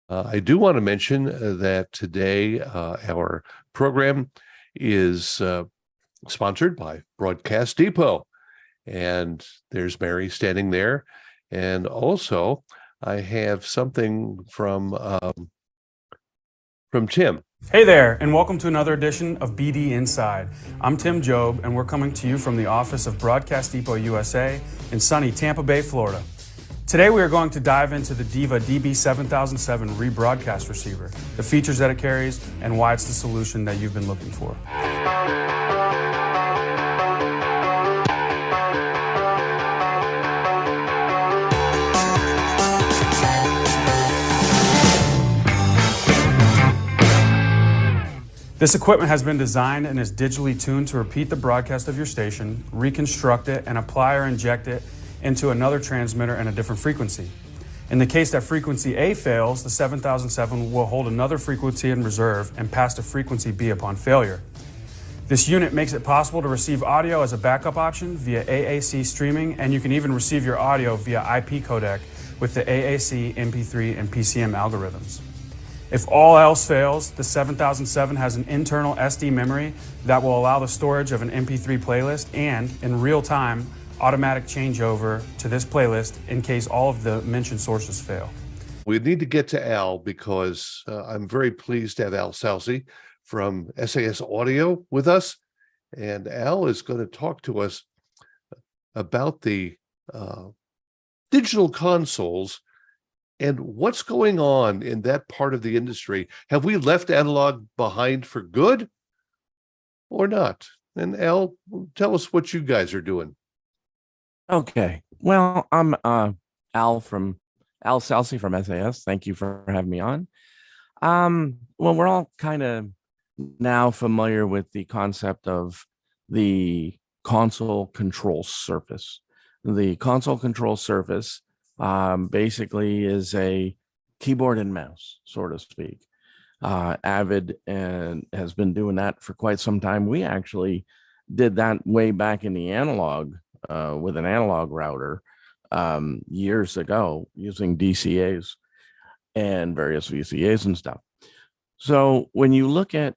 I do want to mention that today our program is sponsored by Broadcast Depot. And there's Mary standing there. And also, I have something from Tim. Hey there, and welcome to another edition of BD Inside. I'm Tim Job, and we're coming to you from the office of Broadcast Depot USA in sunny Tampa Bay, Florida. Today we are going to dive into the Diva DB7007 rebroadcast receiver, the features that it carries, and why it's the solution that you've been looking for. This equipment has been designed and is digitally tuned to repeat the broadcast of your station, reconstruct it, and apply or inject it into another transmitter and a different frequency. In the case that frequency A fails, the 7007 will hold another frequency in reserve and pass to frequency B upon failure. This unit makes it possible to receive audio as a backup option via AAC streaming, and you can even receive your audio via IP codec with the AAC, MP3, and PCM algorithms. If all else fails, the 7007 has an internal SD memory that will allow the storage of an MP3 playlist and, in real time, automatic changeover to this playlist in case all of the mentioned sources fail. We need to get to Al because I'm very pleased to have Al Salci from SAS Audio with us. And Al is going to talk to us about the digital consoles and what's going on in that part of the industry. Have we left analog behind for good or not? And Al, tell us what you guys are doing. Okay. Well, I'm Al Salci from SAS. Thank you for having me on. Well, we're all kind of now familiar with the concept of the console control surface. The console control surface basically is a keyboard and mouse, so to speak. Avid and has been doing that for quite some time. We actually did that way back in the analog with an analog router years ago using DCAs and various VCAs and stuff. So when you look at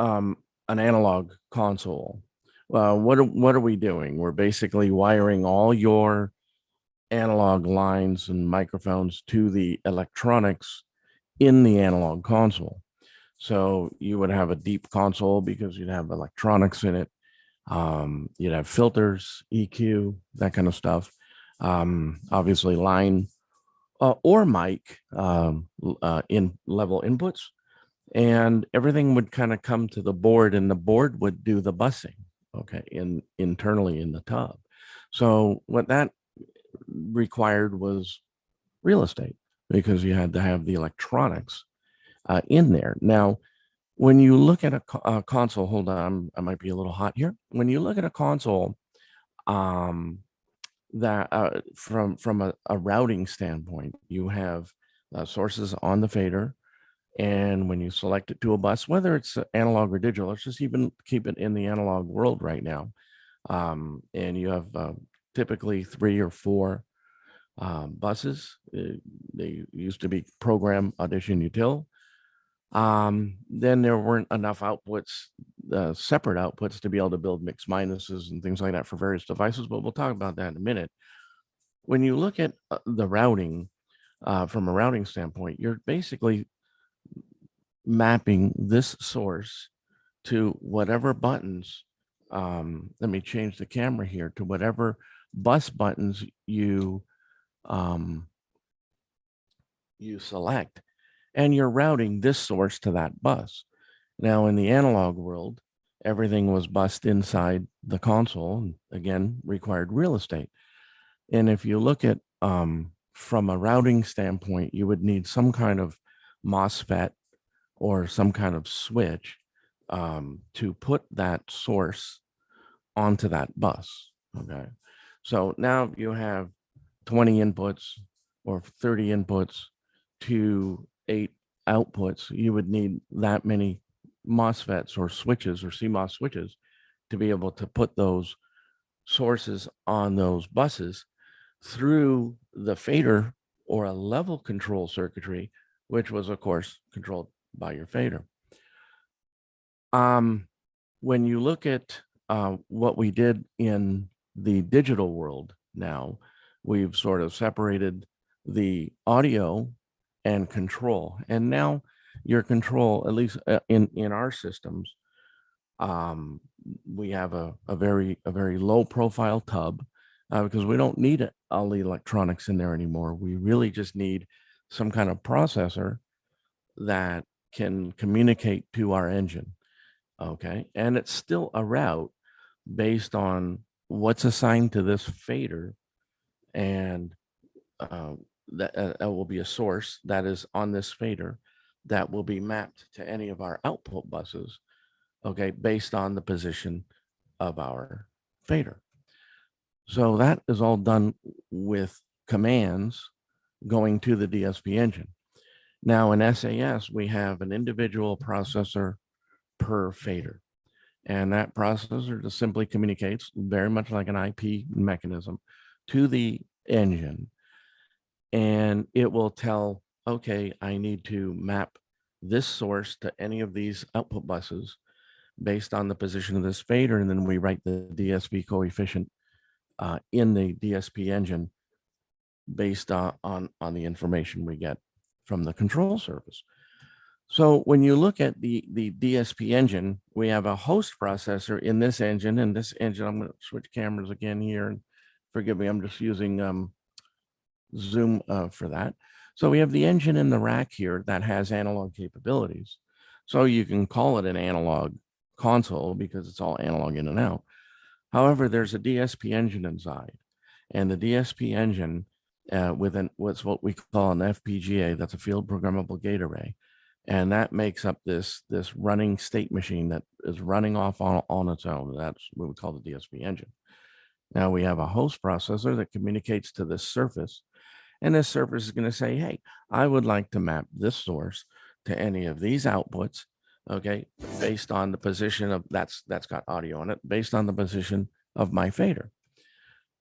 an analog console, what are we doing? We're basically wiring all your analog lines and microphones to the electronics in the analog console. So you would have a deep console because you'd have electronics in it. You'd have filters, EQ, that kind of stuff. Obviously line or mic in level inputs, and everything would kind of come to the board, and the board would do the busing, okay, internally in the tub. So what that required was real estate because you had to have the electronics in there. Now, when you look at a console, hold on, I might be a little hot here. When you look at a console, that from a routing standpoint, you have sources on the fader, and when you select it to a bus, whether it's analog or digital, let's just even keep it in the analog world right now, and you have typically 3 or 4 buses. They used to be program, audition, util. Then there weren't enough outputs, separate outputs, to be able to build mixed minuses and things like that for various devices, but we'll talk about that in a minute. When you look at the routing, from a routing standpoint, you're basically mapping this source to whatever buttons, let me change the camera here, to whatever bus buttons you select, and you're routing this source to that bus. Now, in the analog world, everything was bused inside the console, and again, required real estate. And if you look at from a routing standpoint, you would need some kind of MOSFET or some kind of switch to put that source onto that bus. Okay. So now you have 20 inputs or 30 inputs to 8 outputs. You would need that many MOSFETs or switches or CMOS switches to be able to put those sources on those buses through the fader or a level control circuitry which was, of course, controlled by your fader. When you look at what we did in the digital world now, we've sort of separated the audio and control. And now your control, at least in our systems, we have a very low profile tub because we don't need all the electronics in there anymore. We really just need some kind of processor that can communicate to our engine. Okay. And it's still a route based on what's assigned to this fader. And that will be a source that is on this fader that will be mapped to any of our output buses. Okay. Based on the position of our fader. So that is all done with commands going to the DSP engine. Now in SAS, we have an individual processor per fader. And that processor just simply communicates very much like an IP mechanism to the engine. And it will tell, okay, I need to map this source to any of these output buses based on the position of this fader. And then we write the DSP coefficient in the DSP engine based on the information we get from the control surface. So when you look at the DSP engine, we have a host processor in this engine. And this engine, I'm going to switch cameras again here. And forgive me, I'm just using Zoom for that. So we have the engine in the rack here that has analog capabilities. So you can call it an analog console because it's all analog in and out. However, there's a DSP engine inside. And the DSP engine within what's what we call an FPGA, that's a field programmable gate array. And that makes up this running state machine that is running off on its own. That's what we call the DSP engine. Now we have a host processor that communicates to this surface. And this surface is going to say, hey, I would like to map this source to any of these outputs, okay, based on the position of that's got audio on it, based on the position of my fader.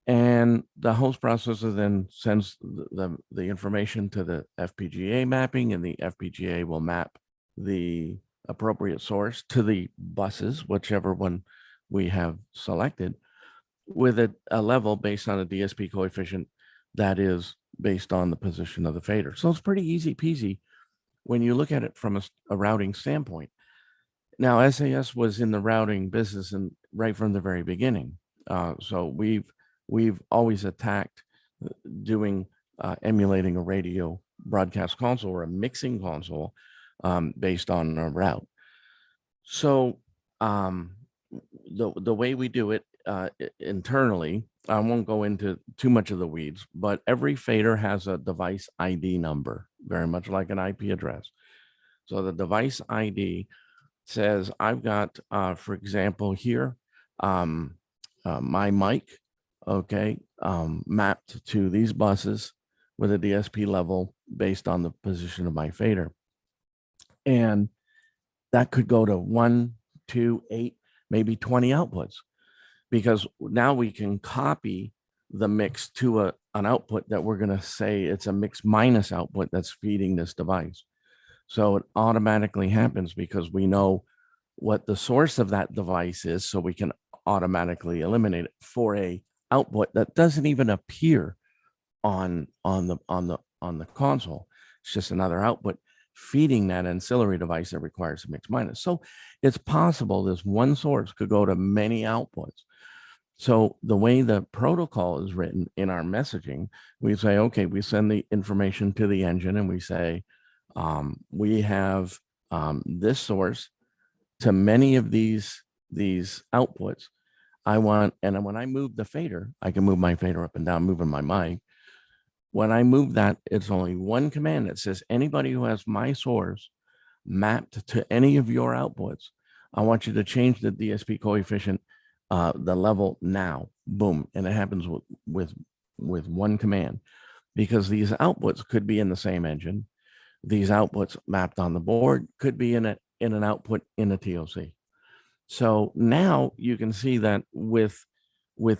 And the host processor then sends the information to the FPGA mapping, and the FPGA will map the appropriate source to the buses, whichever one we have selected, with a level based on a DSP coefficient that is based on the position of the fader. So it's pretty easy peasy when you look at it from a routing standpoint. Now, SAS was in the routing business and right from the very beginning. So we've always attacked doing emulating a radio broadcast console or a mixing console based on a route. So the way we do it internally, I won't go into too much of the weeds, but every fader has a device ID number, very much like an IP address. So the device ID says I've got, for example, here, my mic, okay, mapped to these buses with a DSP level based on the position of my fader. And that could go to 1, 2, 8, maybe 20 outputs, because now we can copy the mix to an output that we're going to say it's a mix minus output that's feeding this device. So it automatically happens because we know what the source of that device is, so we can automatically eliminate it for a output that doesn't even appear on the console. It's just another output feeding that ancillary device that requires a mix minus. So it's possible this one source could go to many outputs. So the way the protocol is written in our messaging, we say, okay, we send the information to the engine and we say, we have this source to many of these outputs. And when I move the fader, I can move my fader up and down, moving my mic. When I move that, it's only one command that says anybody who has my source mapped to any of your outputs, I want you to change the DSP coefficient, the level now, boom. And it happens with one command, because these outputs could be in the same engine. These outputs mapped on the board could be in an output in a TOC. So now you can see that with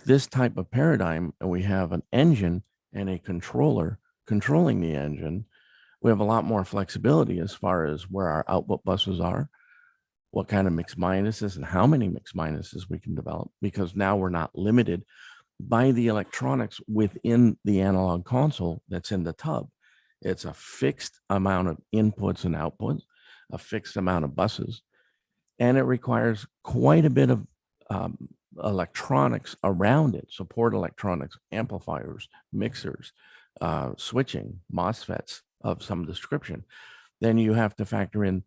this type of paradigm, and we have an engine and a controller controlling the engine, We have a lot more flexibility as far as where our output buses are, what kind of mix minuses and how many mix minuses we can develop, because now we're not limited by the electronics within the analog console that's in the tub. It's a fixed amount of inputs and outputs, a fixed amount of buses, and it requires quite a bit of electronics around it, support electronics, amplifiers, mixers, switching, MOSFETs of some description. Then you have to factor in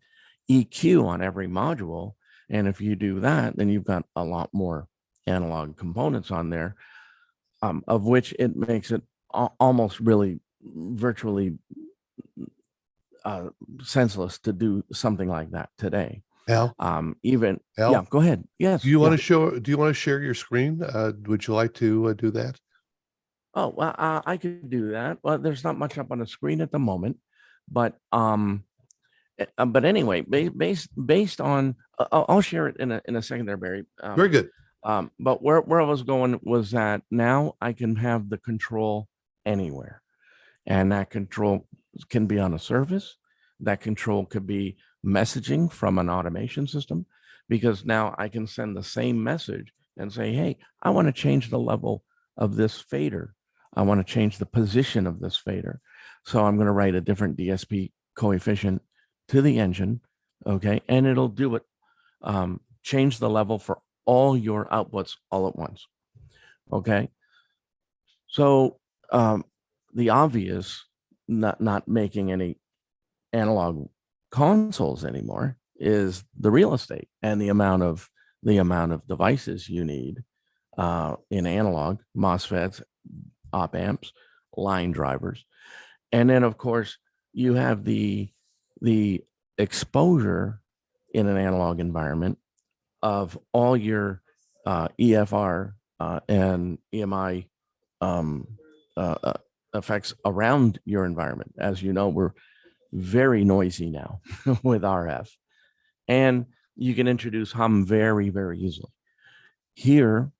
EQ on every module. And if you do that, then you've got a lot more analog components on there, of which it makes it almost really virtually senseless to do something like that today. Al, Even Al, yeah, go ahead. Yes. do you want yeah. to show? Do you want to share your screen? Would you like to do that? Oh, well, I could do that. Well, there's not much up on the screen at the moment, but anyway, based on, I'll share it in a second there, Barry. Very good. But where I was going was that now I can have the control anywhere, and that control can be on a surface. That control could be messaging from an automation system, because now I can send the same message and say, hey, I want to change the level of this fader. I want to change the position of this fader. So I'm going to write a different DSP coefficient to the engine. Okay. And it'll do it. Change the level for all your outputs all at once. Okay. So the obvious, not making any analog consoles anymore, is the real estate and the amount of devices you need in analog, MOSFETs, op amps, line drivers. And then of course you have the exposure in an analog environment of all your EFR and EMI effects around your environment. As you know, we're very noisy now with RF, and you can introduce hum very, very easily. Here,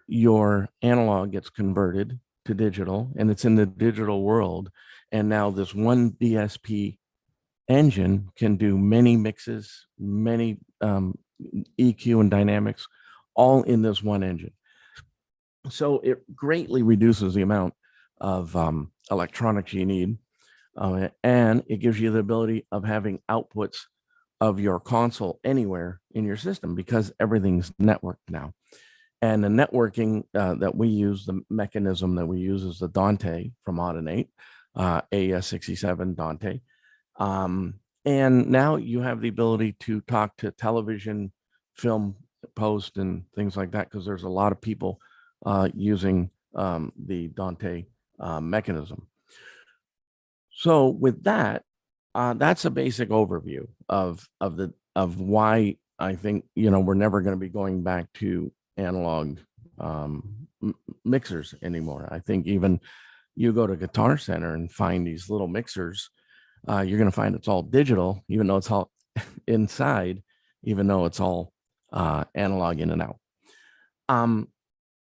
your analog gets converted to digital, and it's in the digital world. And now this one DSP engine can do many mixes, many EQ and dynamics, all in this one engine. So it greatly reduces the amount of electronics you need. And it gives you the ability of having outputs of your console anywhere in your system, because everything's networked now. And the networking that we use, the mechanism that we use, is the Dante from Audinate, AES67 Dante. And now you have the ability to talk to television, film, post, and things like that, because there's a lot of people using the Dante mechanism. So with that, that's a basic overview of why I think, we're never going to be going back to analog mixers anymore. I think even you go to Guitar Center and find these little mixers, you're going to find it's all digital, even though it's all inside, even though it's all analog in and out.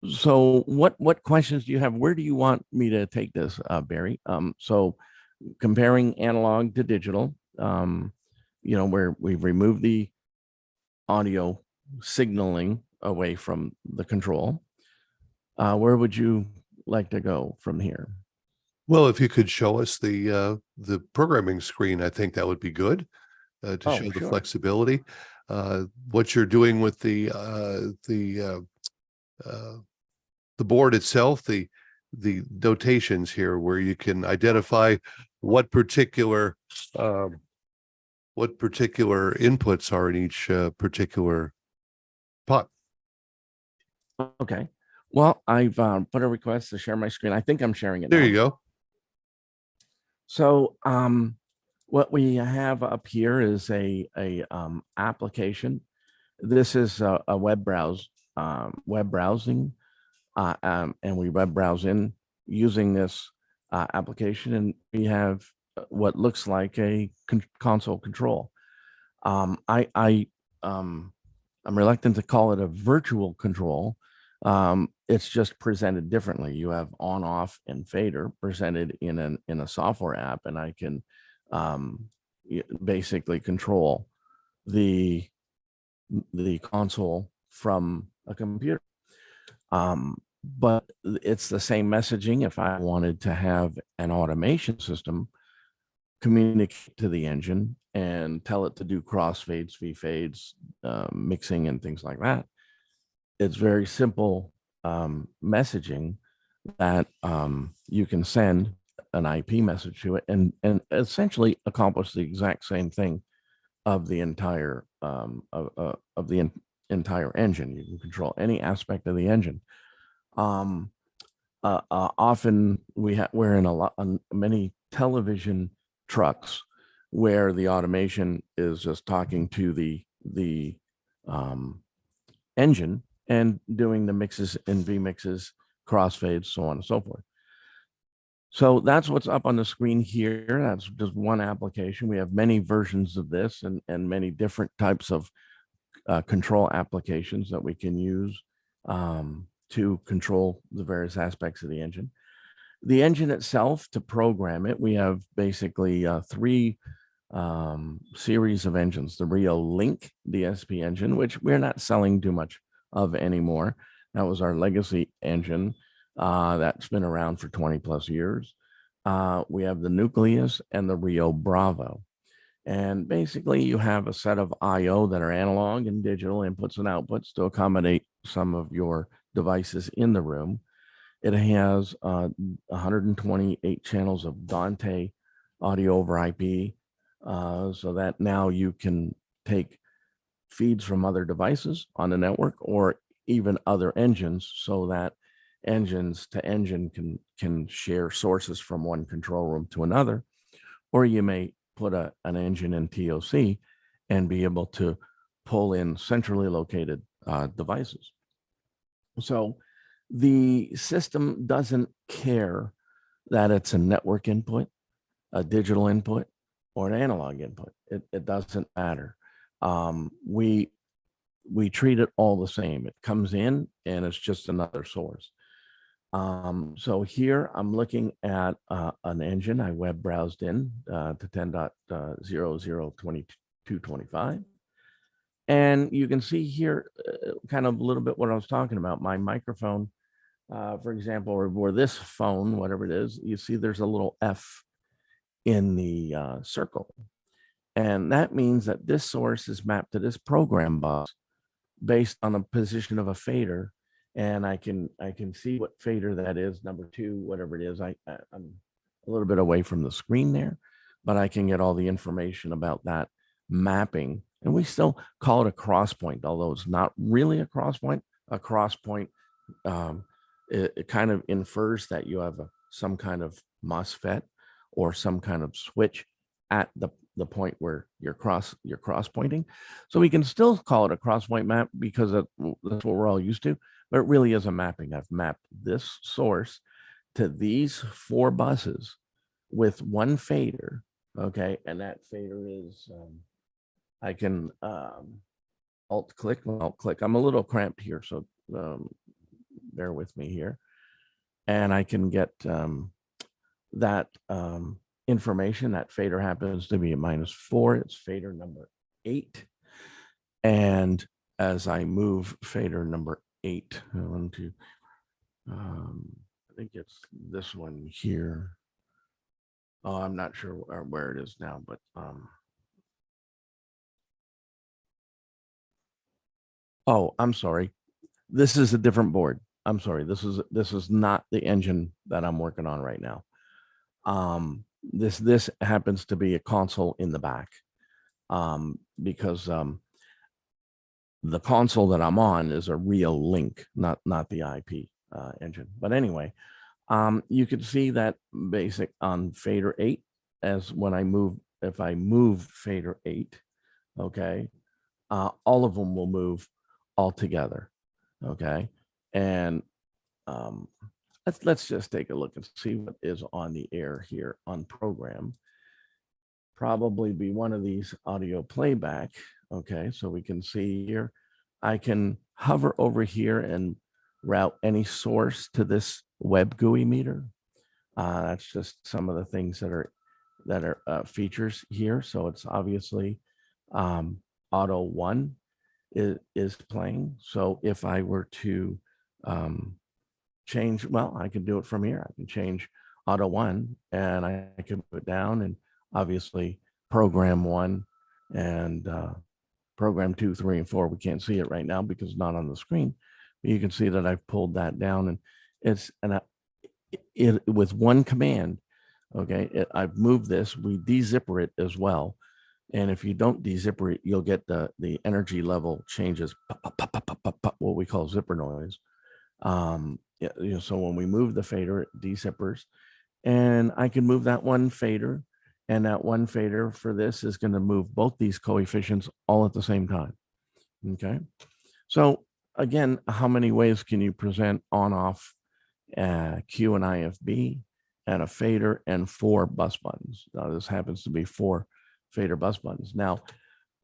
So what questions do you have? Where do you want me to take this, Barry? So comparing analog to digital, where we've removed the audio signaling away from the control. Where would you like to go from here? Well, if you could show us the programming screen, I think that would be good to show the flexibility. What you're doing with the board itself, the notations here, where you can identify what particular inputs are in each particular pot. Okay. Well, I've put a request to share my screen. I think I'm sharing it There now. you go. So what we have up here is a application. This is a web browsing, and we web browse in using this application, and we have what looks like a console control. I'm reluctant to call it a virtual control. It's just presented differently. You have on, off, and fader presented in a software app, and I can basically control the console from a computer. But it's the same messaging. If I wanted to have an automation system communicate to the engine and tell it to do crossfades, V-fades, mixing, and things like that, it's very simple messaging that you can send an IP message to it and essentially accomplish the exact same thing of the entire entire engine. You can control any aspect of the engine. Often we're in many television trucks where the automation is just talking to the engine and doing the mixes and V mixes, crossfades, so on and so forth. So that's what's up on the screen here. That's just one application. We have many versions of this and many different types of control applications that we can use to control the various aspects of the engine. The engine itself, to program it, we have basically three series of engines. The Rio Link DSP engine, which we're not selling too much of anymore. That was our legacy engine that's been around for 20 plus years. We have the Nucleus and the Rio Bravo. And basically you have a set of IO that are analog and digital inputs and outputs to accommodate some of your devices in the room. It has 128 channels of Dante audio over IP, so that now you can take feeds from other devices on the network or even other engines, so that engines to engine can share sources from one control room to another. Or you may put an engine in TOC and be able to pull in centrally located devices. So the system doesn't care that it's a network input, a digital input, or an analog input. It doesn't matter. We treat it all the same. It comes in and it's just another source. So here I'm looking at an engine I web browsed in to 10.002225. And you can see here kind of a little bit what I was talking about. My microphone, for example, or this phone, whatever it is, you see there's a little F in the circle. And that means that this source is mapped to this program bus based on the position of a fader. And I can see what fader that is, number 2, whatever it is. I'm a little bit away from the screen there, but I can get all the information about that mapping. And we still call it a cross point, although it's not really a cross point. A cross point, it kind of infers that you have some kind of MOSFET or some kind of switch at the point where you're cross pointing. So we can still call it a cross point map because that's what we're all used to, but it really is a mapping. I've mapped this source to these 4 buses with one fader. Okay. And that fader is, I can alt click. I'm a little cramped here, so bear with me here. And I can get that information. That fader happens to be a -4. It's fader number 8. And as I move fader number 8, I want to, I think it's this one here. Oh, I'm not sure where it is now, but oh, I'm sorry. This is a different board. I'm sorry. This is not the engine that I'm working on right now. This happens to be a console in the back, because the console that I'm on is a Rio Link, not the IP engine. But anyway, you can see that basic on fader 8 as when I move, if I move fader 8, okay, all of them will move all together. Okay. And let's just take a look and see what is on the air here on program. Probably be one of these audio playback. Okay, so we can see here, I can hover over here and route any source to this web GUI meter. That's just some of the things that are that are features here. So it's obviously auto 1 is playing. So if I were to change, well, I can do it from here. I can change auto 1 and I can put down and obviously program 1 and program 2, 3, and 4. We can't see it right now because it's not on the screen, but you can see that I've pulled that down, and it's it with one command. Okay, I've moved this. We dezipper it as well, and if you don't dezipper it, you'll get the energy level changes, pop, pop, pop, pop, pop, pop, pop, what we call zipper noise. So when we move the fader, it dezippers, and I can move that one fader, and that one fader for this is going to move both these coefficients all at the same time. Okay, so again, how many ways can you present on off Q and IFB and a fader and 4 bus buttons? Now this happens to be 4 fader bus buttons. Now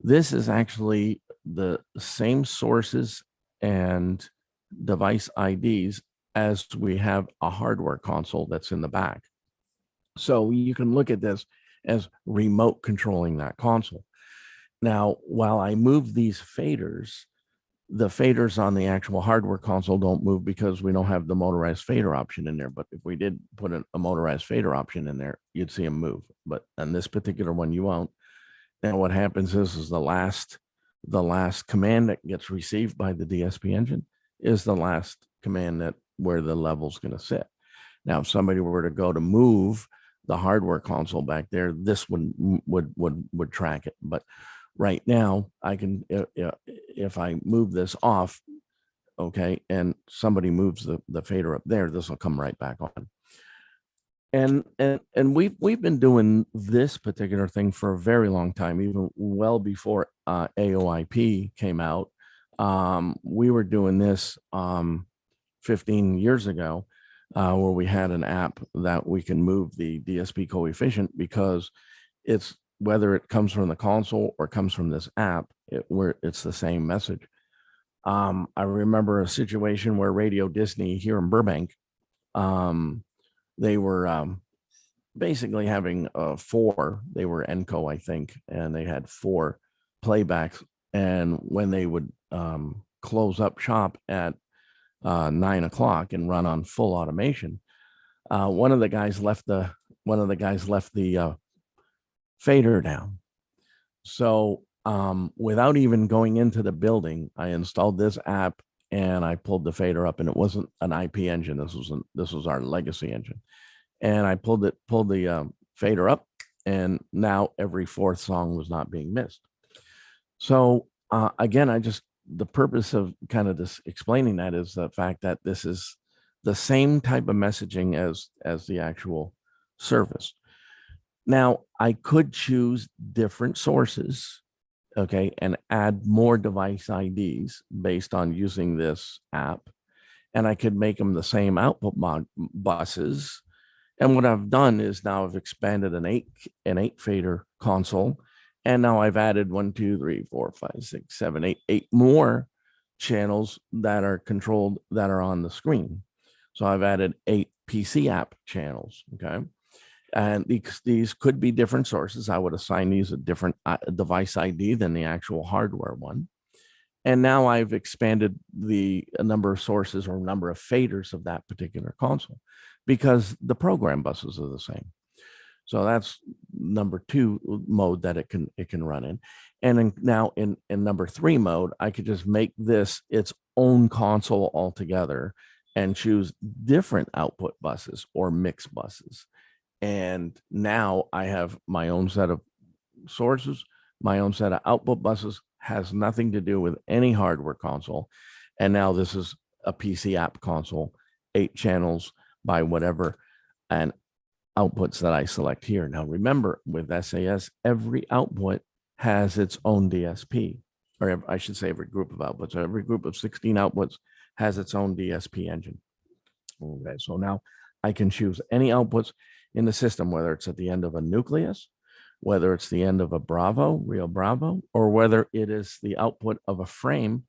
this is actually the same sources and device IDs as we have a hardware console that's in the back. So you can look at this as remote controlling that console. Now, while I move these faders, the faders on the actual hardware console don't move because we don't have the motorized fader option in there. But if we did put a motorized fader option in there, you'd see them move. But on this particular one, you won't. And what happens is the last command that gets received by the DSP engine is the last command that where the level's going to sit. Now, if somebody were to go to move the hardware console back there, this would track it. But right now, I can, if I move this off, okay, and somebody moves the fader up there, this will come right back on. And we've been doing this particular thing for a very long time, even well before AOIP came out. We were doing this 15 years ago, where we had an app that we can move the DSP coefficient because it's whether it comes from the console or comes from this app, it's the same message. I remember a situation where Radio Disney here in Burbank, they were basically having 4, they were Enco, I think, and they had 4 playbacks. And when they would close up shop at 9 o'clock and run on full automation, one of the guys left the fader down. So without even going into the building, I installed this app and I pulled the fader up, and it wasn't an IP engine. This was our legacy engine. And I pulled the fader up, and now every 4th song was not being missed. So again, the purpose of kind of this explaining that is the fact that this is the same type of messaging as the actual service. Now, I could choose different sources, okay, and add more device IDs based on using this app, and I could make them the same output buses. And what I've done is now I've expanded an 8 fader console, and now I've added 1, 2, 3, 4, 5, 6, 7, 8 more channels that are controlled that are on the screen. So I've added 8 PC app channels, okay? And these could be different sources. I would assign these a different device ID than the actual hardware one. And now I've expanded the number of sources or number of faders of that particular console because the program buses are the same. So that's number 2 mode that it can run in. And now in number 3 mode, I could just make this its own console altogether and choose different output buses or mix buses. And now I have my own set of sources, my own set of output buses, has nothing to do with any hardware console. And now this is a PC app console, 8 channels by whatever, and outputs that I select here. Now, remember, with SAS, every output has its own DSP, or I should say every group of outputs. So every group of 16 outputs has its own DSP engine. Okay, so now I can choose any outputs in the system, whether it's at the end of a nucleus, whether it's the end of a Bravo, real Bravo, or whether it is the output of a frame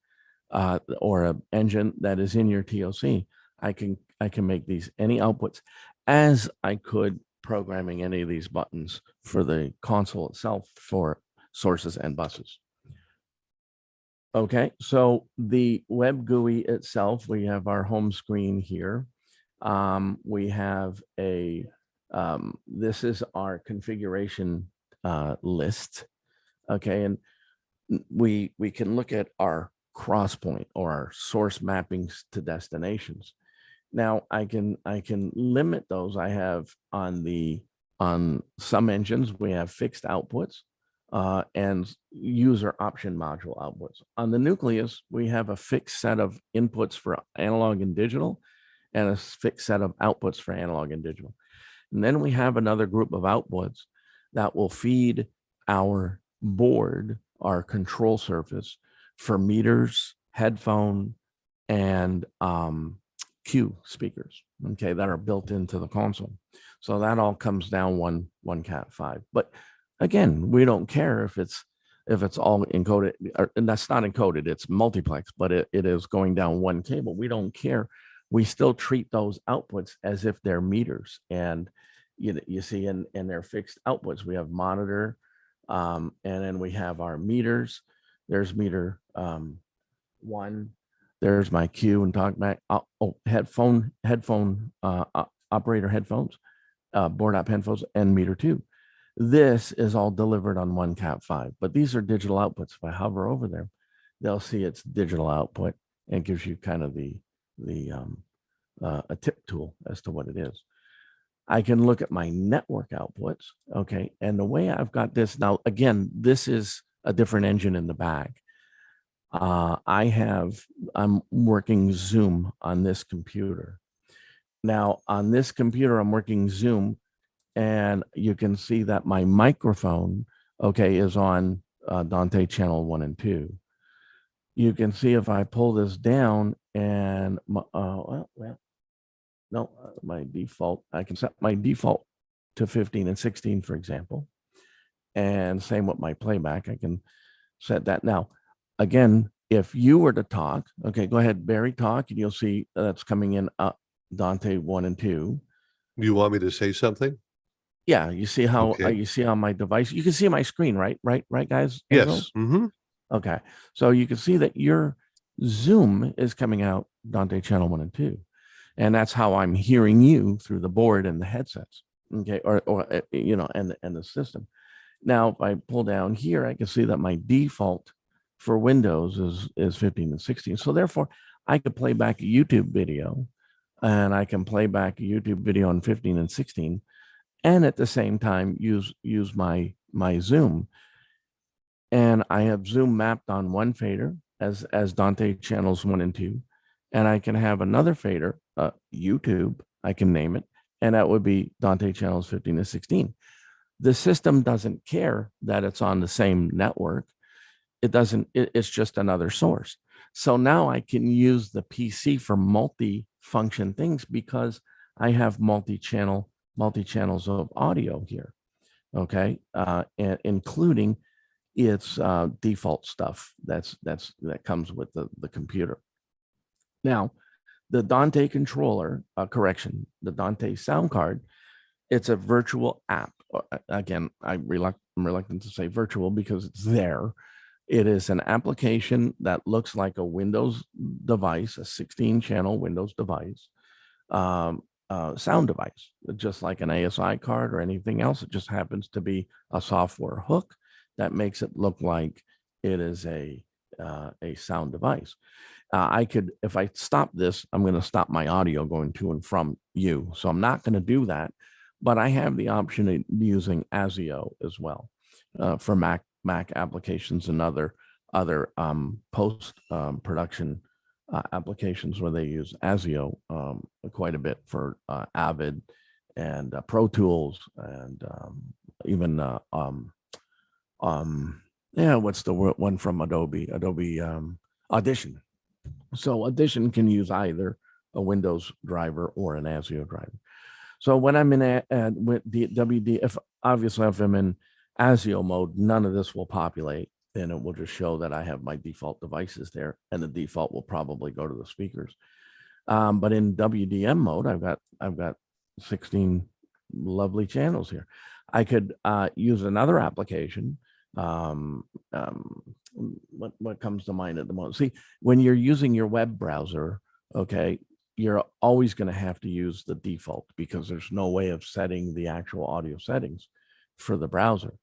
or an engine that is in your TOC. I can make these any outputs, as I could programming any of these buttons for the console itself for sources and buses. Okay, so the web GUI itself, we have our home screen here. We have a, this is our configuration list. Okay, and we can look at our cross point or our source mappings to destinations. Now I can limit those. I have on some engines, we have fixed outputs and user option module outputs. On the Nucleus, we have a fixed set of inputs for analog and digital and a fixed set of outputs for analog and digital. And then we have another group of outputs that will feed our board, our control surface for meters, headphone, and Q speakers, okay, that are built into the console. So that all comes down one Cat5. But again, we don't care if it's all encoded, and that's not encoded, it's multiplex, but it is going down one cable. We don't care. We still treat those outputs as if they're meters. And you see in their fixed outputs, we have monitor, and then we have our meters. There's meter 1. There's my Q and talk back. Headphone operator headphones, board op headphones, and meter 2. This is all delivered on one Cat5, but these are digital outputs. If I hover over there, they'll see it's digital output and gives you kind of a tip tool as to what it is. I can look at my network outputs. Okay, and the way I've got this now, again, this is a different engine in the bag. I'm working Zoom on this computer. Now on this computer, I'm working Zoom, and you can see that my microphone, okay, is on Dante channel 1 and 2. You can see if I pull this down and my default, I can set my default to 15 and 16, for example. And same with my playback, I can set that. Now, again, if you were to talk, okay, go ahead, Barry, talk, and you'll see that's coming in Dante 1 and 2. You want me to say something? Yeah, you see how Okay. you see on my device. You can see my screen, right, guys? Yes. Mm-hmm. Okay, so you can see that your Zoom is coming out Dante channel 1 and 2, and that's how I'm hearing you through the board and the headsets. Okay, or and the system. Now, if I pull down here, I can see that my default for Windows is 15 and 16. So therefore, I could play back a YouTube video, and I can play back a YouTube video on 15 and 16, and at the same time use my Zoom. And I have Zoom mapped on one fader as Dante channels 1 and 2, and I can have another fader, YouTube, I can name it, and that would be Dante channels 15 and 16. The system doesn't care that it's on the same network. It doesn't, it's just another source. So now I can use the PC for multi-function things because I have multi-channels of audio here, okay, and including its default stuff that comes with the computer. Now, the Dante controller, the Dante sound card, it's a virtual app. Again, I'm reluctant to say virtual because it's there. It is an application that looks like a Windows device, a 16-channel Windows device, sound device, just like an ASI card or anything else. It just happens to be a software hook that makes it look like it is a sound device. I could, if I stop this, I'm going to stop my audio going to and from you. So I'm not going to do that, but I have the option of using ASIO as well for Mac applications and other post production applications where they use ASIO quite a bit for Avid and Pro Tools and even what's the one from Adobe Audition. So Audition can use either a Windows driver or an ASIO driver. So when I'm in with the WD, if I'm in ASIO mode, none of this will populate, and it will just show that I have my default devices there, and the default will probably go to the speakers. But in WDM mode, I've got 16 lovely channels here. I could use another application. Um, um, what comes to mind at the moment? See, when you're using your web browser, okay, you're always going to have to use the default because there's no way of setting the actual audio settings for the browser.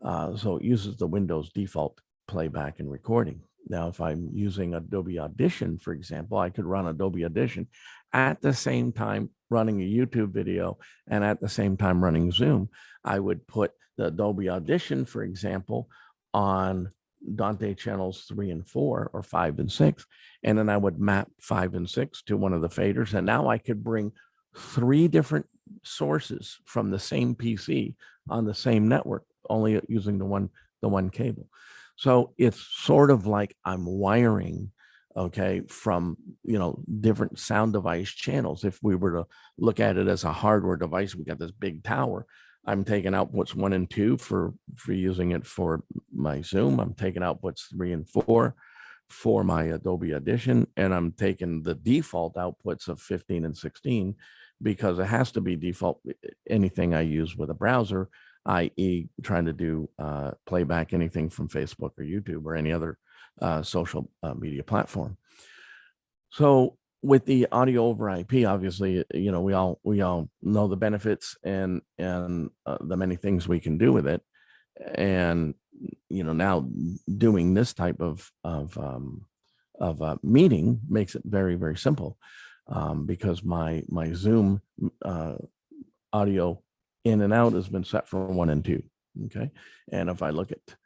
So it uses the Windows default playback and recording. Now, if I'm using Adobe Audition, for example, I could run Adobe Audition at the same time running a YouTube video and at the same time running Zoom. I would put the Adobe Audition, for example, on Dante channels 3 and 4 or 5 and 6. And then I would map 5 and 6 to one of the faders. And now I could bring 3 different sources from the same PC on the same network, only using the one cable. So it's sort of like I'm wiring, okay, from, different sound device channels. If we were to look at it as a hardware device, we got this big tower. I'm taking outputs 1 and 2 for using it for my Zoom. I'm taking outputs 3 and 4 for my Adobe Audition, and I'm taking the default outputs of 15 and 16 because it has to be default anything I use with a browser, i.e. trying to do playback anything from Facebook or YouTube or any other social media platform. So with the audio over IP, obviously, we all know the benefits and the many things we can do with it. And, now doing this type of meeting makes it very, very simple because my Zoom audio in and out has been set for 1 and 2. Okay. And if I look at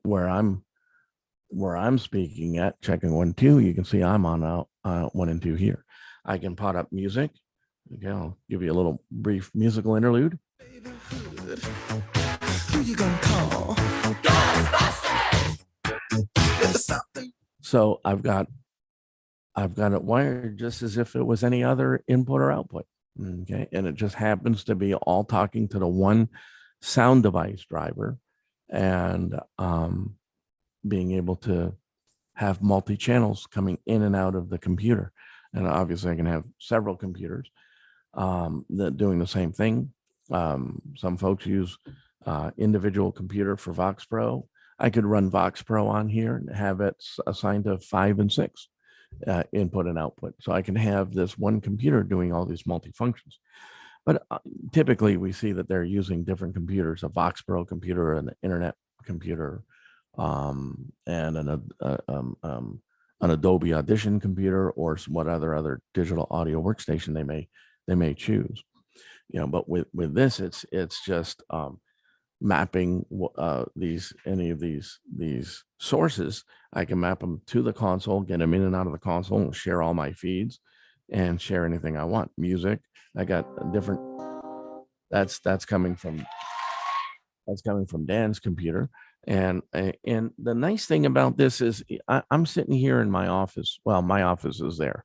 where I'm speaking at, checking 1, 2, you can see I'm on 1 and 2 here. I can pot up music. Okay, I'll give you a little brief musical interlude. Who you gonna call? So I've got it wired just as if it was any other input or output. Okay, and it just happens to be all talking to the one sound device driver, and being able to have multi-channels coming in and out of the computer. And obviously I can have several computers that doing the same thing. Some folks use individual computer for Vox Pro. I could run Vox Pro on here and have it assigned to 5 and 6 input and output. So I can have this one computer doing all these multi-functions. But typically we see that they're using different computers, a Vox Pro computer, an internet computer, and an Adobe Audition computer, or what other digital audio workstation they may choose. But with this, it's just mapping any of these sources. I can map them to the console, get them in and out of the console, and share all my feeds and share anything I want. Music, I got a different. That's coming from Dan's computer. And the nice thing about this is I'm sitting here in my office. Well, my office is there.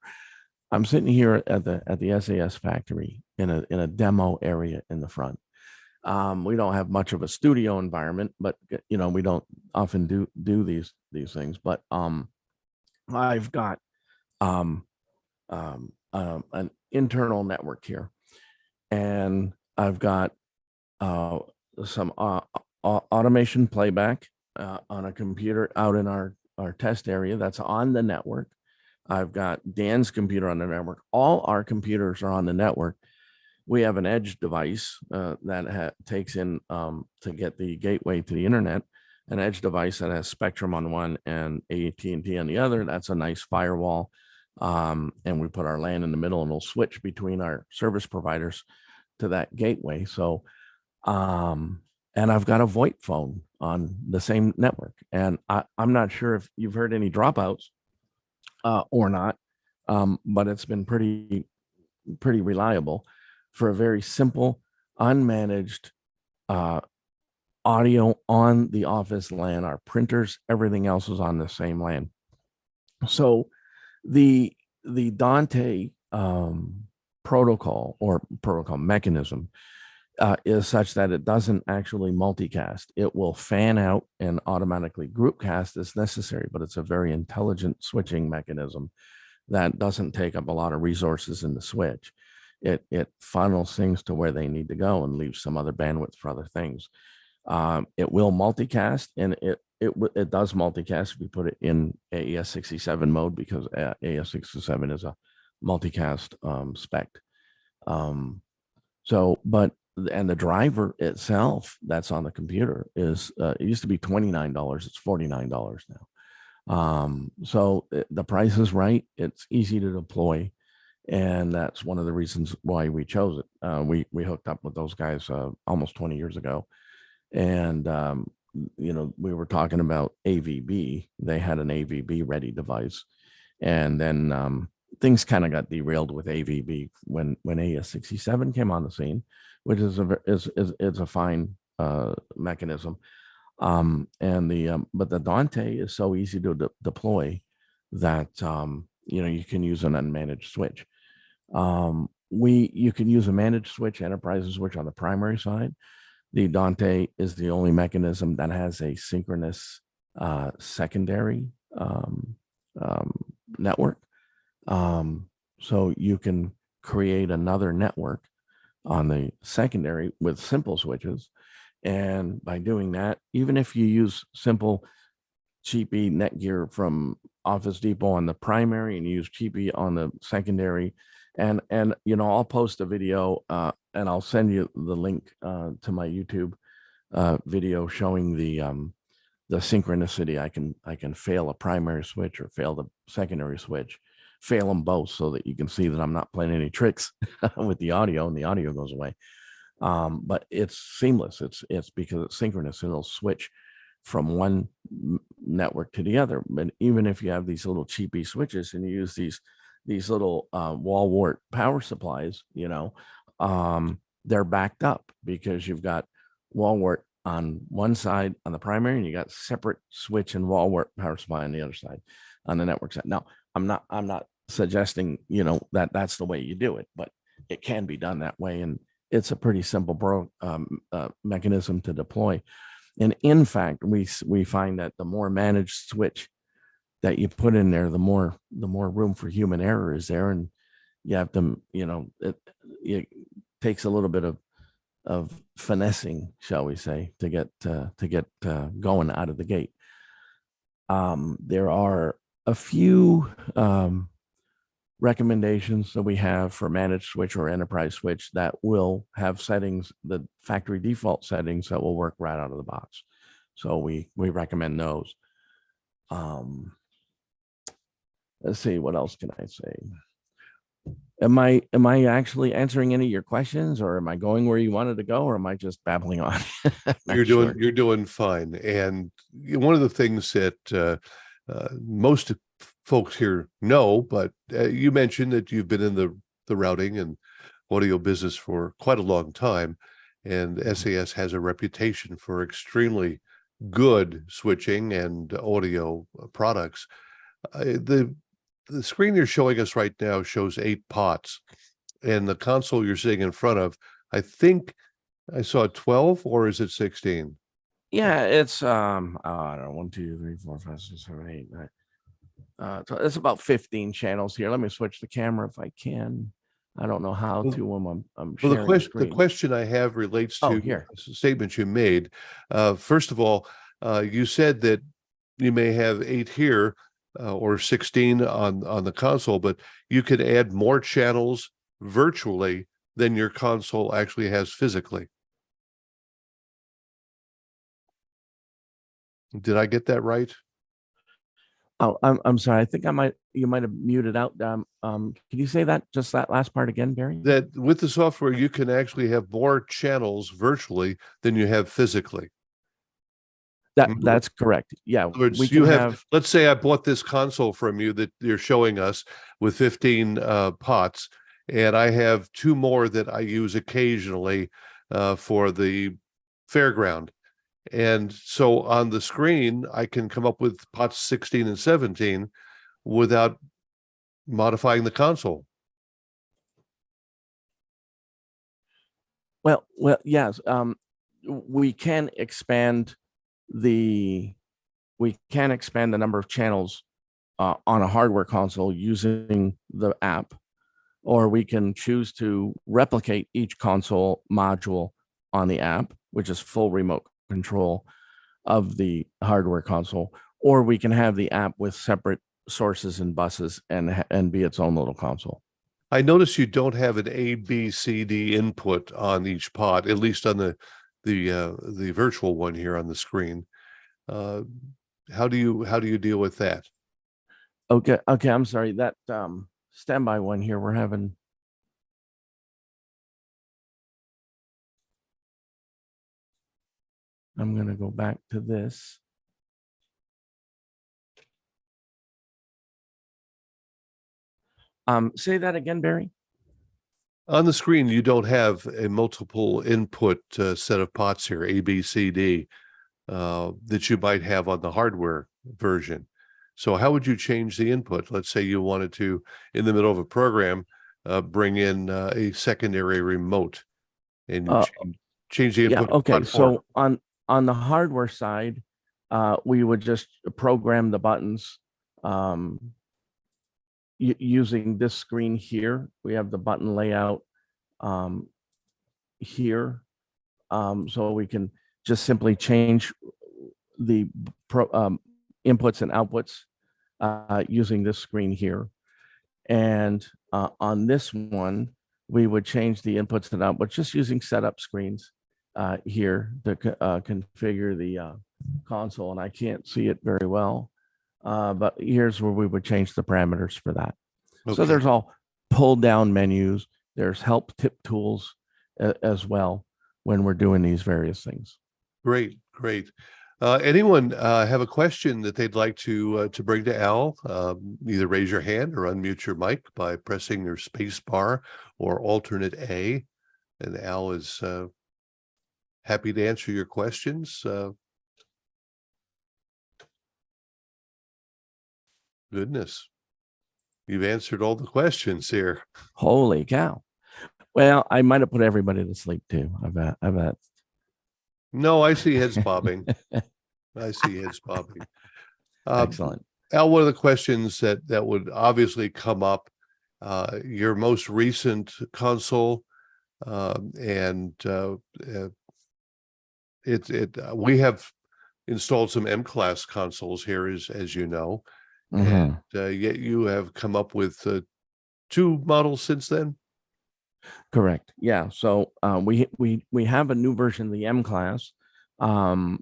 I'm sitting here at the SAS factory in a demo area in the front. We don't have much of a studio environment, but we don't often do these things. But I've got an internal network here, and I've got some automation playback on a computer out in our test area that's on the network. I've got Dan's computer on the network. All our computers are on the network. We have an edge device that takes in to get the gateway to the internet, an edge device that has Spectrum on one and AT&T on the other. That's a nice firewall. And we put our LAN in the middle, and it'll switch between our service providers to that gateway. So, and I've got a VoIP phone on the same network. And I'm not sure if you've heard any dropouts or not, but it's been pretty reliable for a very simple, unmanaged audio on the office LAN. Our printers, everything else is on the same LAN. So the Dante protocol mechanism is such that it doesn't actually multicast. It will fan out and automatically groupcast as necessary, but it's a very intelligent switching mechanism that doesn't take up a lot of resources in the switch. it funnels things to where they need to go and leaves some other bandwidth for other things. It will multicast, and it does multicast if you put it in AES67 mode, because AES67 is a multicast spec. And the driver itself that's on the computer is it used to be $29, it's $49 now. So the price is right, it's easy to deploy, and that's one of the reasons why we chose it. We hooked up with those guys almost 20 years ago, and we were talking about AVB. They had an AVB ready device, and then things kind of got derailed with AVB when AES67 came on the scene, which is a fine mechanism. But the Dante is so easy to deploy that you can use an unmanaged switch. You can use a managed switch, enterprise switch on the primary side. The Dante is the only mechanism that has a synchronous secondary network. So you can create another network on the secondary with simple switches. And by doing that, even if you use simple cheapy Netgear from Office Depot on the primary and you use cheapy on the secondary, and I'll post a video and I'll send you the link to my YouTube video showing the synchronicity. I can fail a primary switch or fail the secondary switch, fail them both, so that you can see that I'm not playing any tricks with the audio, and the audio goes away. But it's seamless. It's because it's synchronous. It'll switch from one network to the other. But even if you have these little cheapy switches and you use these little wall wart power supplies, they're backed up because you've got wall wart on one side on the primary, and you got separate switch and wall wart power supply on the other side, on the network side. Now, I'm not suggesting that that's the way you do it, but it can be done that way, and it's a pretty simple mechanism to deploy. And in fact, we find that the more managed switch that you put in there, the more room for human error is there, and you have to, it takes a little bit of finessing, shall we say, to get going out of the gate. There are a few recommendations that we have for managed switch or enterprise switch that will have settings, the factory default settings, that will work right out of the box. So we recommend those. Let's see, what else can I say? Am I actually answering any of your questions, or am I going where you wanted to go, or am I just babbling on? You're doing fine. And one of the things that most folks here know, but you mentioned that you've been in the routing and audio business for quite a long time, and SAS has a reputation for extremely good switching and audio products. The screen you're showing us right now shows 8 pots, and the console you're sitting in front of, I think I saw 12, or is it 16? Yeah, it's I don't know, 1, 2, 3, 4, 5, 6, 7, 8, 9. So it's about 15 channels here. Let me switch the camera if I can. I don't know how to when I'm sharing the question I have relates to statements you made. First of all, you said that you may have 8 here or 16 on the console, but you could add more channels virtually than your console actually has physically. Did I get that right? Oh, I'm sorry. I think you might have muted out. Can you say that last part again, Barry? That with the software, you can actually have more channels virtually than you have physically. That's correct. Yeah. Let's say I bought this console from you that you're showing us with 15 pots, and I have 2 more that I use occasionally for the fairground. And so on the screen, I can come up with pots 16 and 17 without modifying the console. Well, yes. We can expand the number of channels on a hardware console using the app. or we can choose to replicate each console module on the app, which is full remote control of the hardware console, or we can have the app with separate sources and buses and be its own little console. I notice you don't have an A, B, C, D input on each pod, at least on the virtual one here on the screen. How do you deal with that? Okay, I'm sorry. That standby one here, we're having. I'm going to go back to this. Say that again, Barry. On the screen, you don't have a multiple input set of pots here, A, B, C, D, that you might have on the hardware version. So how would you change the input? Let's say you wanted to, in the middle of a program, bring in a secondary remote, and you change the input. Yeah, okay. So on the hardware side, we would just program the buttons using this screen here. We have the button layout here. So we can just simply change the inputs and outputs using this screen here. And on this one, we would change the inputs and outputs just using setup screens here to configure the console. And I can't see it very well, but here's where we would change the parameters for that. Okay. So there's all pull down menus. There's help tip tools as well when we're doing these various things. Great. Anyone have a question that they'd like to bring to Al? Either raise your hand or unmute your mic by pressing your space bar or alternate A, and Al is happy to answer your questions. Goodness, you've answered all the questions here. Holy cow! Well, I might have put everybody to sleep too. I bet. No, I see heads bobbing. I see heads bobbing. Excellent. Al, one of the questions that would obviously come up, your most recent console, and we have installed some M-class consoles here, as you know, and yet you have come up with 2 models since then. Correct. Yeah. So we have a new version of the M class,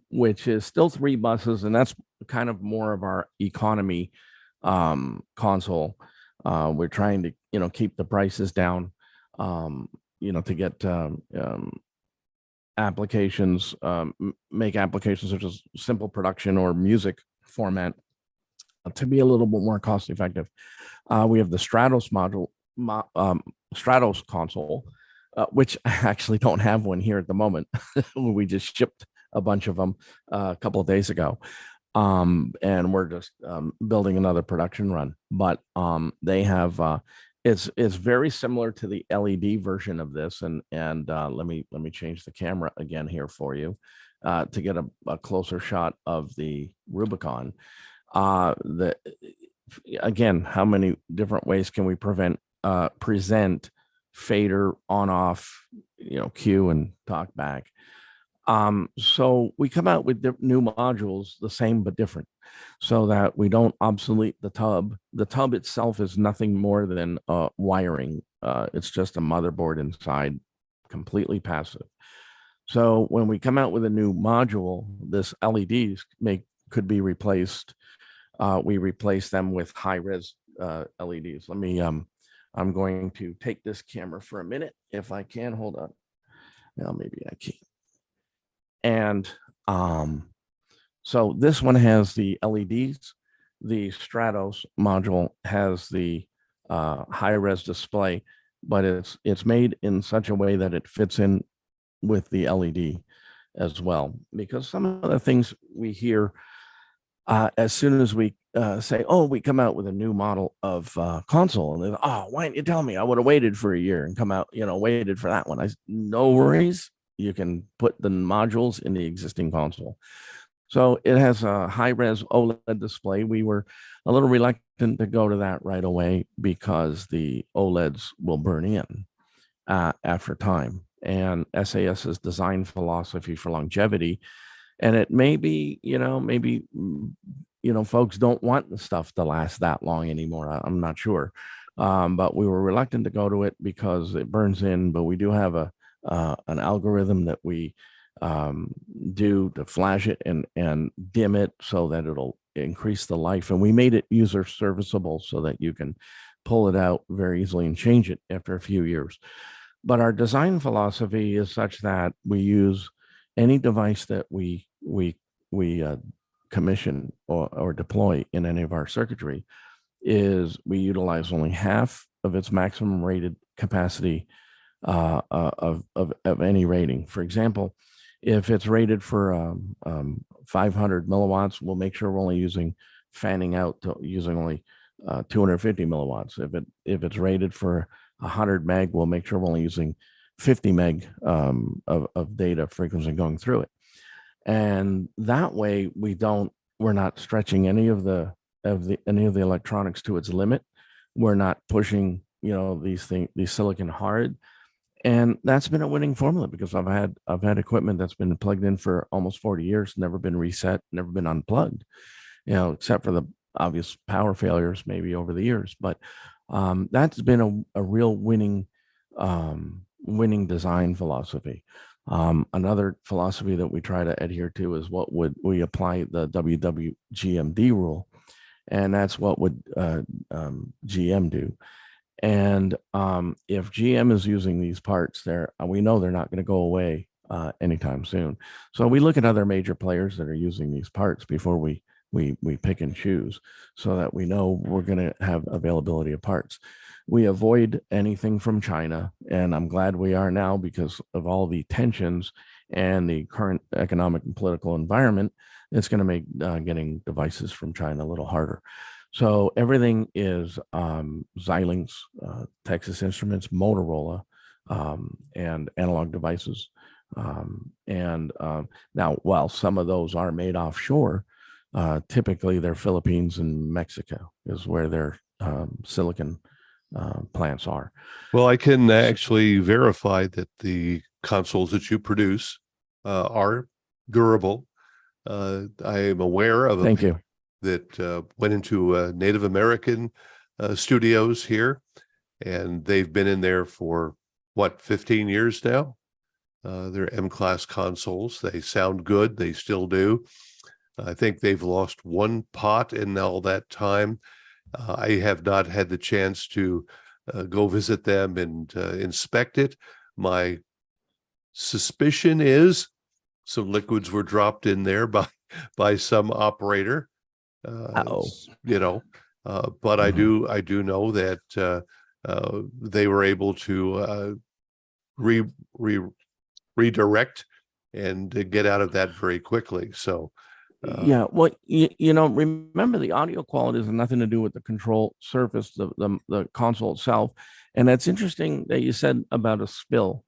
which is still 3 buses, and that's kind of more of our economy console. We're trying to keep the prices down, to get applications, make applications such as simple production or music format to be a little bit more cost effective. We have the Stratos module. Stratos console, which I actually don't have one here at the moment. We just shipped a bunch of them a couple of days ago, and we're just building another production run. But they have it's very similar to the LED version of this, and let me change the camera again here for you to get a closer shot of the Rubicon. Again, how many different ways can we present fader on off, cue and talk back? So we come out with the new modules, the same but different, so that we don't obsolete the tub. The tub itself is nothing more than wiring. It's just a motherboard inside, completely passive. So when we come out with a new module, this LEDs could be replaced. We replace them with high-res LEDs. Let me I'm going to take this camera for a minute if I can. Hold on. Now maybe I can. And so this one has the LEDs. The Stratos module has the high-res display, but it's made in such a way that it fits in with the LED as well. Because some of the things we hear as soon as we say, oh, we come out with a new model of console, and they're, oh, why didn't you tell me? I would have waited for a year and come out, waited for that one. No worries. You can put the modules in the existing console. So it has a high-res OLED display. We were a little reluctant reluctant to go to that right away because the OLEDs will burn in after time. And SAS's design philosophy for longevity, and it may be, maybe, folks don't want the stuff to last that long anymore. I'm not sure. But we were reluctant to go to it because it burns in, but we do have an algorithm that we do to flash it and dim it so that it'll increase the life. And we made it user serviceable so that you can pull it out very easily and change it after a few years. But our design philosophy is such that we use any device that we commission or deploy in any of our circuitry, is we utilize only half of its maximum rated capacity of any rating. For example, if it's rated for 500 milliwatts, we'll make sure we're only using fanning out to using only 250 milliwatts. If it's rated for 100 meg, we'll make sure we're only using 50 meg of data frequency going through it. And that way we're not stretching any of the electronics to its limit. We're not pushing, these silicon hard. And that's been a winning formula because I've had equipment that's been plugged in for almost 40 years, never been reset, never been unplugged, except for the obvious power failures maybe over the years. But that's been a real winning design philosophy. Another philosophy that we try to adhere to is what would we apply the WWGMD rule, and that's what would GM do. And if GM is using these parts, we know they're not going to go away anytime soon. So we look at other major players that are using these parts before we pick and choose, so that we know we're going to have availability of parts. We avoid anything from China, and I'm glad we are now because of all the tensions and the current economic and political environment. It's going to make getting devices from China a little harder. So everything is Xilinx, Texas Instruments, Motorola, and Analog Devices. Now, while some of those are made offshore, typically they're Philippines and Mexico is where their silicon plants are. Well, I can actually verify that the consoles that you produce are durable. I am aware of Thank you. that went into Native American studios here, and they've been in there for 15 years now. They're M-class consoles. They sound good. They still do. I think they've lost one pot in all that time. I have not had the chance to go visit them and inspect it. My suspicion is some liquids were dropped in there by some operator. But I do know that they were able to redirect and get out of that very quickly. So yeah, well, remember the audio quality has nothing to do with the control surface, the console itself. And that's interesting that you said about a spill,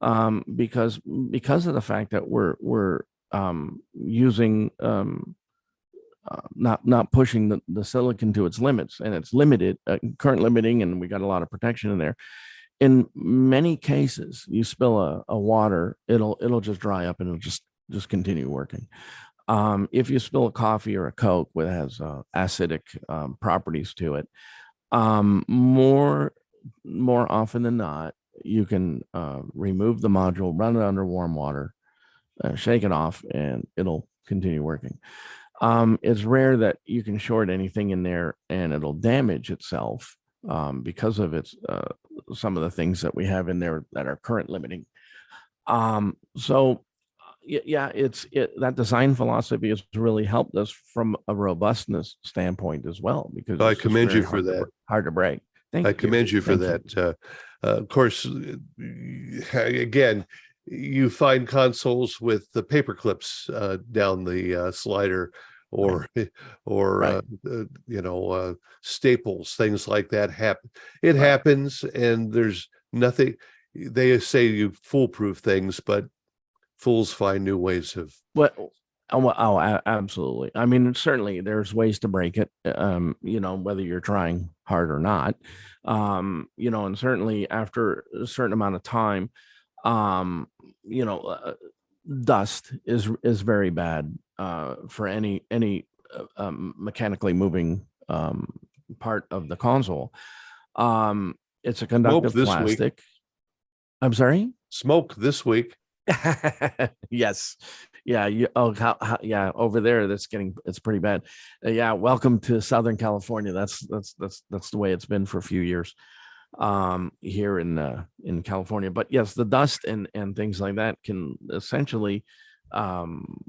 because of the fact that we're using not pushing the silicon to its limits, and it's limited, current limiting, and we got a lot of protection in there. In many cases, you spill a water, it'll just dry up and it'll just continue working. If you spill a coffee or a Coke that has acidic properties to it, more often than not, you can remove the module, run it under warm water, shake it off, and it'll continue working. It's rare that you can short anything in there and it'll damage itself because of its some of the things that we have in there that are current limiting. So yeah, that design philosophy has really helped us from a robustness standpoint as well, because I commend you for that. Hard to break. I commend you for that. Of course, again, you find consoles with the paper clips down the slider, or staples, things like that happen. It happens, and there's nothing. They say you foolproof things, but fools find new ways of. Well, Absolutely. I mean, certainly there's ways to break it, whether you're trying hard or not. And certainly after a certain amount of time, um, you know, uh, dust is very bad for any mechanically moving part of the console. It's a Smoke conductive this week. plastic. I'm sorry. Smoke this week. Yes. Yeah. Yeah. Over there, it's pretty bad. Yeah. Welcome to Southern California. That's the way it's been for a few years here in California. But yes, the dust and things like that can essentially um,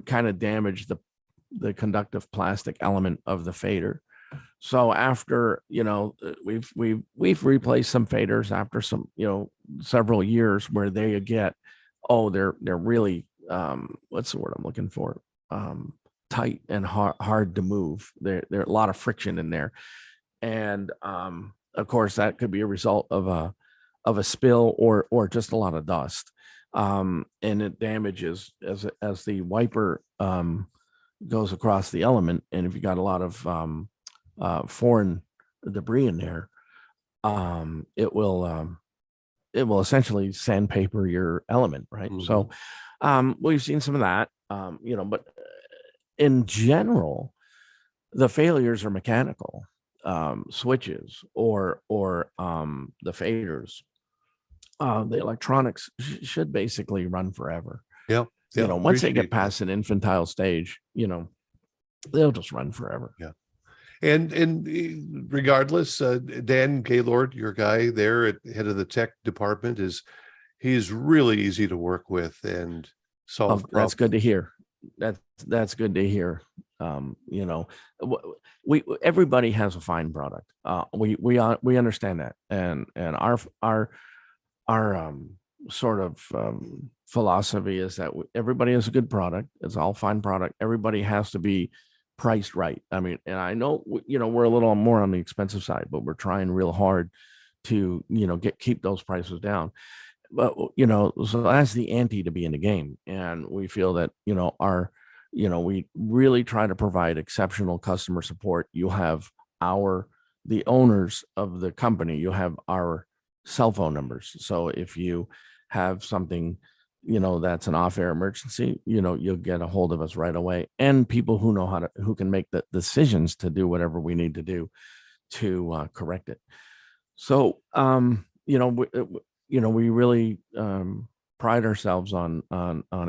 kind of damage the conductive plastic element of the fader. So after we've replaced some faders after some several years where they get they're really what's the word I'm looking for, tight and hard to move. There a lot of friction in there, and of course that could be a result of a spill or just a lot of dust, and it damages as the wiper goes across the element, and if you got a lot of foreign debris in there, it will essentially sandpaper your element, right? Mhm. So we've seen some of that, but in general, the failures are mechanical, switches or the faders. The electronics should basically run forever. Yeah. Yeah. Once they Appreciate get that. past an infantile stage, they'll just run forever. Yeah. And regardless, Dan Gaylord, your guy there at head of the tech department, he's really easy to work with and solve That's problems. good to hear. That's good to hear. We everybody has a fine product. We understand that, and our sort of philosophy is that everybody has a good product. It's all fine product. Everybody has to be priced right. I mean, and I know we're a little more on the expensive side, but we're trying real hard to keep those prices down. But so that's the ante to be in the game, and we feel that we really try to provide exceptional customer support. You have the owners of the company, you have our cell phone numbers. So if you have something that's an off-air emergency, you'll get a hold of us right away, and people who can make the decisions to do whatever we need to do to correct it. So we really pride ourselves on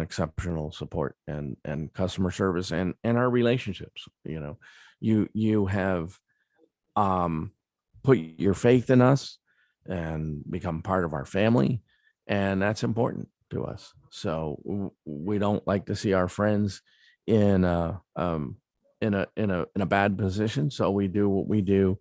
exceptional support and customer service and our relationships. You have put your faith in us and become part of our family, and that's important to us. So we don't like to see our friends in a bad position. So we do what we do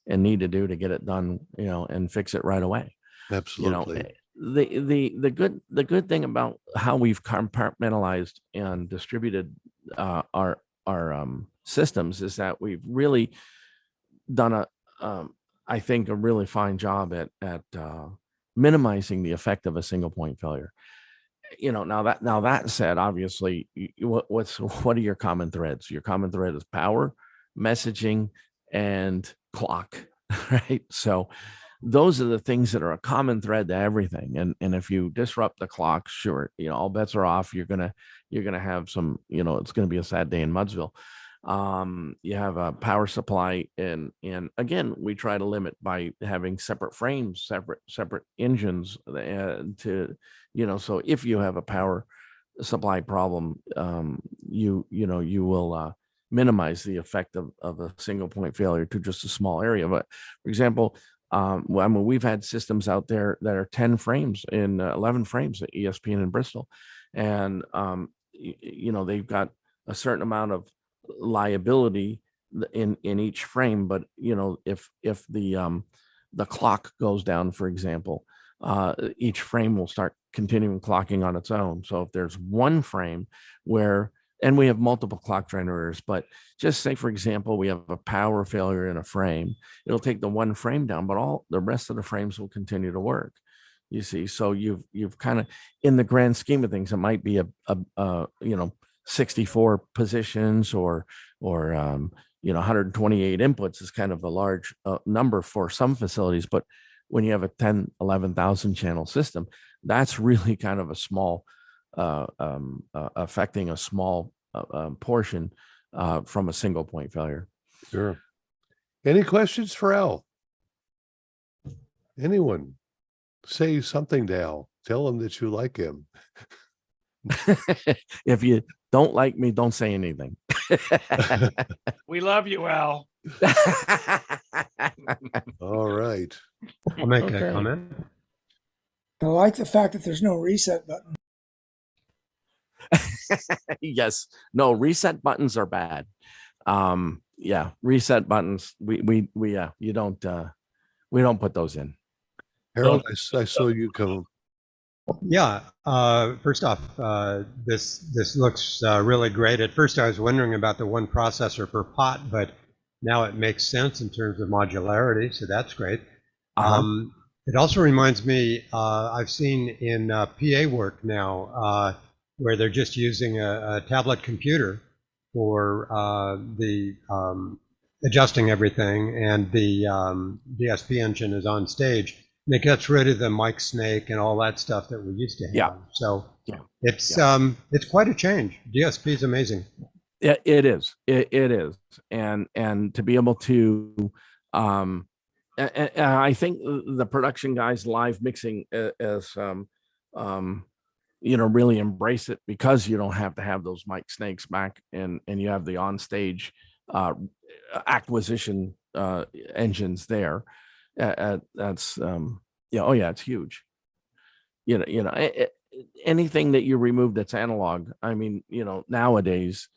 and need to do to get it done, and fix it right away. Absolutely. The good thing about how we've compartmentalized and distributed our systems is that we've really done I think a really fine job at minimizing the effect of a single point failure. Now that said, obviously, what are your common threads? Your common thread is power, messaging, and clock, right? So those are the things that are a common thread to everything. And if you disrupt the clock, sure, all bets are off. You're gonna have some, it's gonna be a sad day in Mudsville. You have a power supply, and again, we try to limit by having separate frames, separate engines, so if you have a power supply problem, you will minimize the effect of a single point failure to just a small area. But for example, we've had systems out there that are 10 frames in 11 frames at ESPN in Bristol, and they've got a certain amount of liability in each frame. But if the clock goes down, for example, each frame will start continuing clocking on its own. So if there's one frame and we have multiple clock generators, but just say, for example, we have a power failure in a frame, it'll take the one frame down, but all the rest of the frames will continue to work. You see, so you've kind of, in the grand scheme of things, it might be a 64 positions or 128 inputs is kind of a large number for some facilities, but when you have a 10, 11,000 channel system, that's really kind of a small, affecting a small portion from a single point failure. Sure. Any questions for Al? Anyone? Say something to Al. Tell him that you like him. If you don't like me, don't say anything. We love you, Al. All right. I'll make Okay. a comment. I like the fact that there's no reset button. Yes. No, reset buttons are bad. Yeah, reset buttons. We don't put those in. Harold, I saw you come. Yeah. First off, this looks really great. At first, I was wondering about the one processor per pot, but now it makes sense in terms of modularity, so that's great. It also reminds me, I've seen in PA work now where they're just using a tablet computer for the adjusting everything, and the DSP engine is on stage. And it gets rid of the mic snake and all that stuff that we used to have. Yeah. So Yeah. it's quite a change. DSP is amazing. It is. It is. And to be able to, and I think the production guys live mixing is, really embrace it, because you don't have to have those mic snakes back, and you have the on stage acquisition engines there. That's oh yeah, it's huge. Anything that you remove that's analog, I mean, nowadays,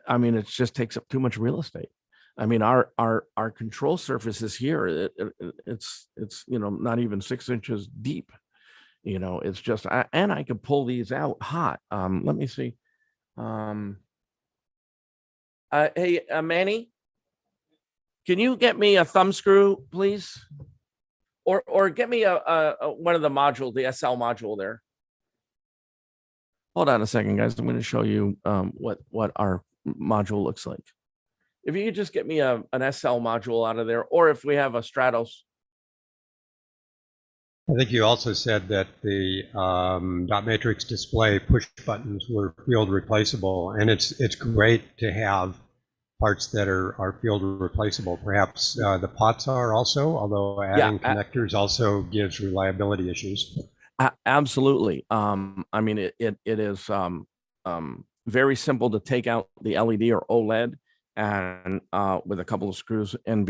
I mean, it just takes up too much real estate. I mean, our control surfaces here, it's not even 6 inches deep. It's just, and I can pull these out hot. Let me see. Hey, Manny, can you get me a thumb screw, please? Or get me a one of the module, the SL module there. Hold on a second, guys. I'm going to show you what our module looks like. If you could just get me an SL module out of there, or if we have a Stratos. I think you also said that the dot matrix display push buttons were field replaceable, and it's great to have parts that are field replaceable. Perhaps the pots are also, although adding connectors also gives reliability issues. Absolutely. I mean, it is very simple to take out the LED or OLED and with a couple of screws, and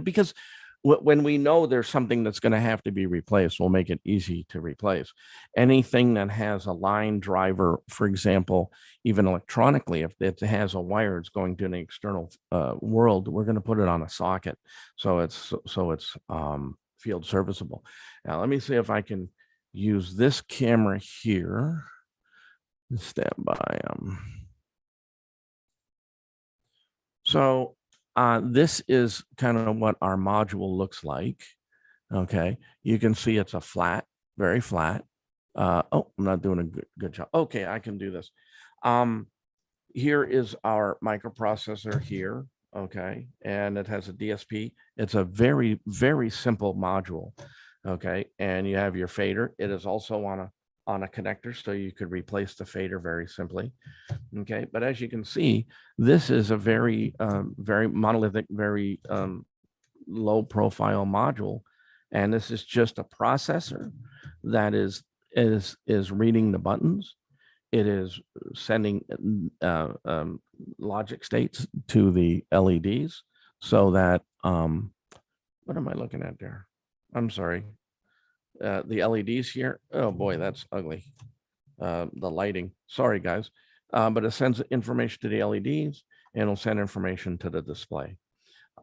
because when we know there's something that's going to have to be replaced, we'll make it easy to replace. Anything that has a line driver, for example, even electronically, if it has a wire, it's going to an external world, we're going to put it on a socket, so it's field serviceable. Now, let me see if I can use this camera here. Stand by. So this is kind of what our module looks like. Okay, you can see it's a flat, very flat. Oh, I'm not doing a good job. Okay, I can do this. Here is our microprocessor here. Okay, and it has a DSP. It's a very, very simple module. Okay, and you have your fader. It is also on a connector, so you could replace the fader very simply. Okay, but as you can see, this is a very very monolithic, very low profile module, and this is just a processor that is reading the buttons. It is sending logic states to the LEDs, so that what am I looking at there? I'm sorry. The LEDs here. Oh boy, that's ugly. The lighting. Sorry, guys. But it sends information to the LEDs, and it'll send information to the display.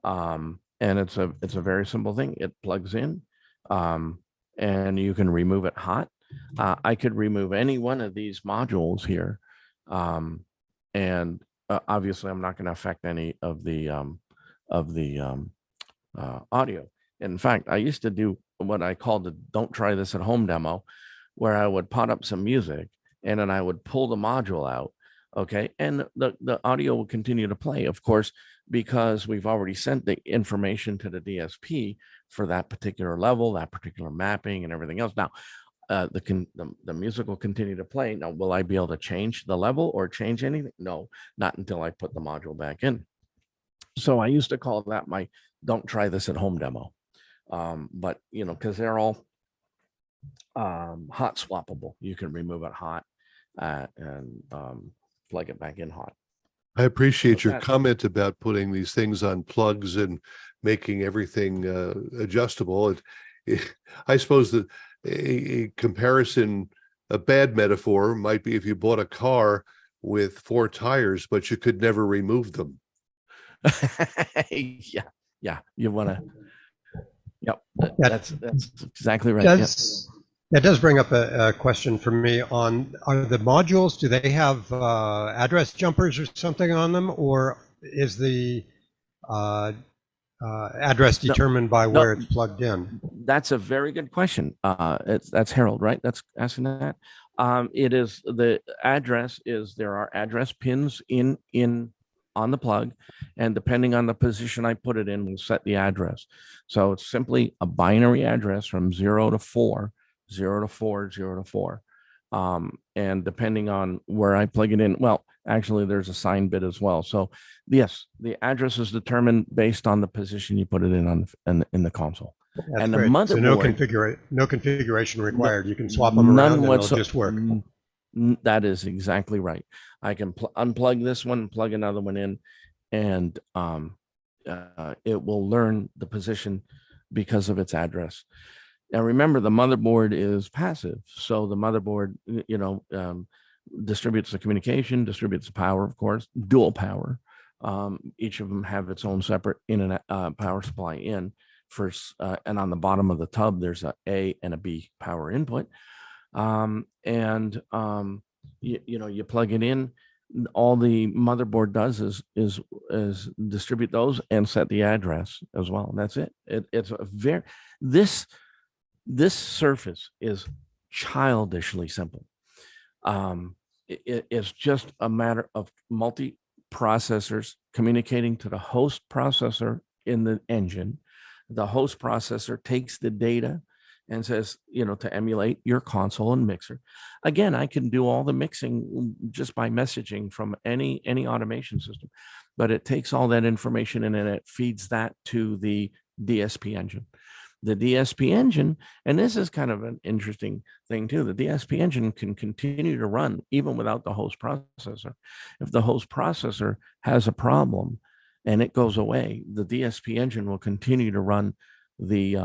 And it's a very simple thing. It plugs in, and you can remove it hot. I could remove any one of these modules here, and obviously, I'm not going to affect any of the audio. In fact, I used to do what I called the "don't try this at home" demo, where I would pot up some music and then I would pull the module out. Okay. And the audio will continue to play, of course, because we've already sent the information to the DSP for that particular level, that particular mapping and everything else. Now, the music will continue to play. Now, will I be able to change the level or change anything? No, not until I put the module back in. So I used to call that my don't try this at home demo. But you know, because they're all hot swappable. You can remove it hot and plug it back in hot. I appreciate So your comment about putting these things on plugs and making everything adjustable. I suppose that a comparison, a bad metaphor might be if you bought a car with 4 tires, but you could never remove them. Yeah, you want to. Yep, That that's exactly right. Yep. That does bring up a question for me on, are the modules, do they have address jumpers or something on them, or is the address determined by where it's plugged in? That's a very good question. That's Harold, right? That's asking that. It is, the address is, there are address pins in on the plug, and depending on the position I put it in, will set the address. So it's simply a binary address from 0 to 4, 0 to 4, 0 to 4. And depending on where I plug it in, well, actually there's a sign bit as well. So yes, the address is determined based on the position you put it in in the console. That's and the great. motherboard, So no configuration required. You can swap them around and it'll just work. That is exactly right. I can unplug this one, plug another one in, and it will learn the position because of its address. Now, remember, the motherboard is passive. So the motherboard, distributes the communication, distributes the power, of course, dual power. Each of them have its own separate in and power supply in. First, and on the bottom of the tub, there's a and a B power input. You plug it in. All the motherboard does is distribute those and set the address as well. And that's it. It's a very, this surface is childishly simple. It's just a matter of multi-processors communicating to the host processor in the engine. The host processor takes the data and says, to emulate your console and mixer. Again, I can do all the mixing just by messaging from any automation system, but it takes all that information and then it feeds that to the DSP engine. The DSP engine, and this is kind of an interesting thing too, the DSP engine can continue to run even without the host processor. If the host processor has a problem and it goes away, the DSP engine will continue to run the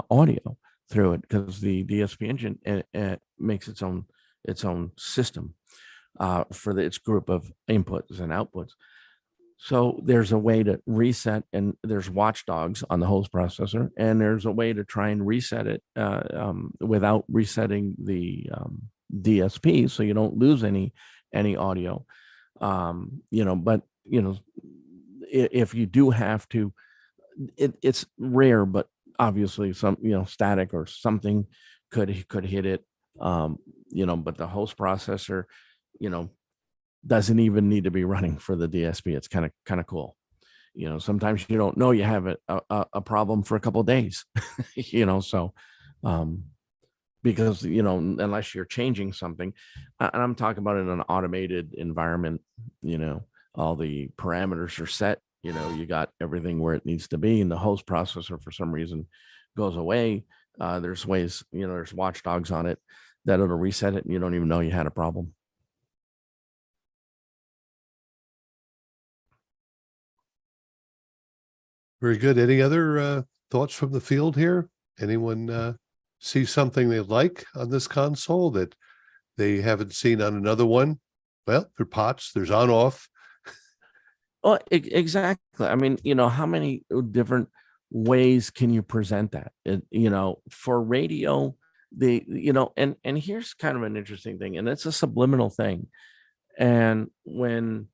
audio through it, because the DSP engine makes its own system for its group of inputs and outputs. So there's a way to reset, and there's watchdogs on the host processor, and there's a way to try and reset it without resetting the DSP, so you don't lose any audio. But if you do have to, it's rare, but obviously some static or something could hit it. But the host processor doesn't even need to be running for the DSP. It's kind of cool. Sometimes you don't know you have a problem for a couple of days. So because unless you're changing something, and I'm talking about in an automated environment, all the parameters are set. You got everything where it needs to be, and the host processor for some reason goes away. There's ways, there's watchdogs on it that it'll reset it, and you don't even know you had a problem. Very good. Any other thoughts from the field here? Anyone see something they like on this console that they haven't seen on another one? Well, there are pots, there's on off. Oh, exactly. I mean, how many different ways can you present that? For radio, and here's kind of an interesting thing, and it's a subliminal thing. And when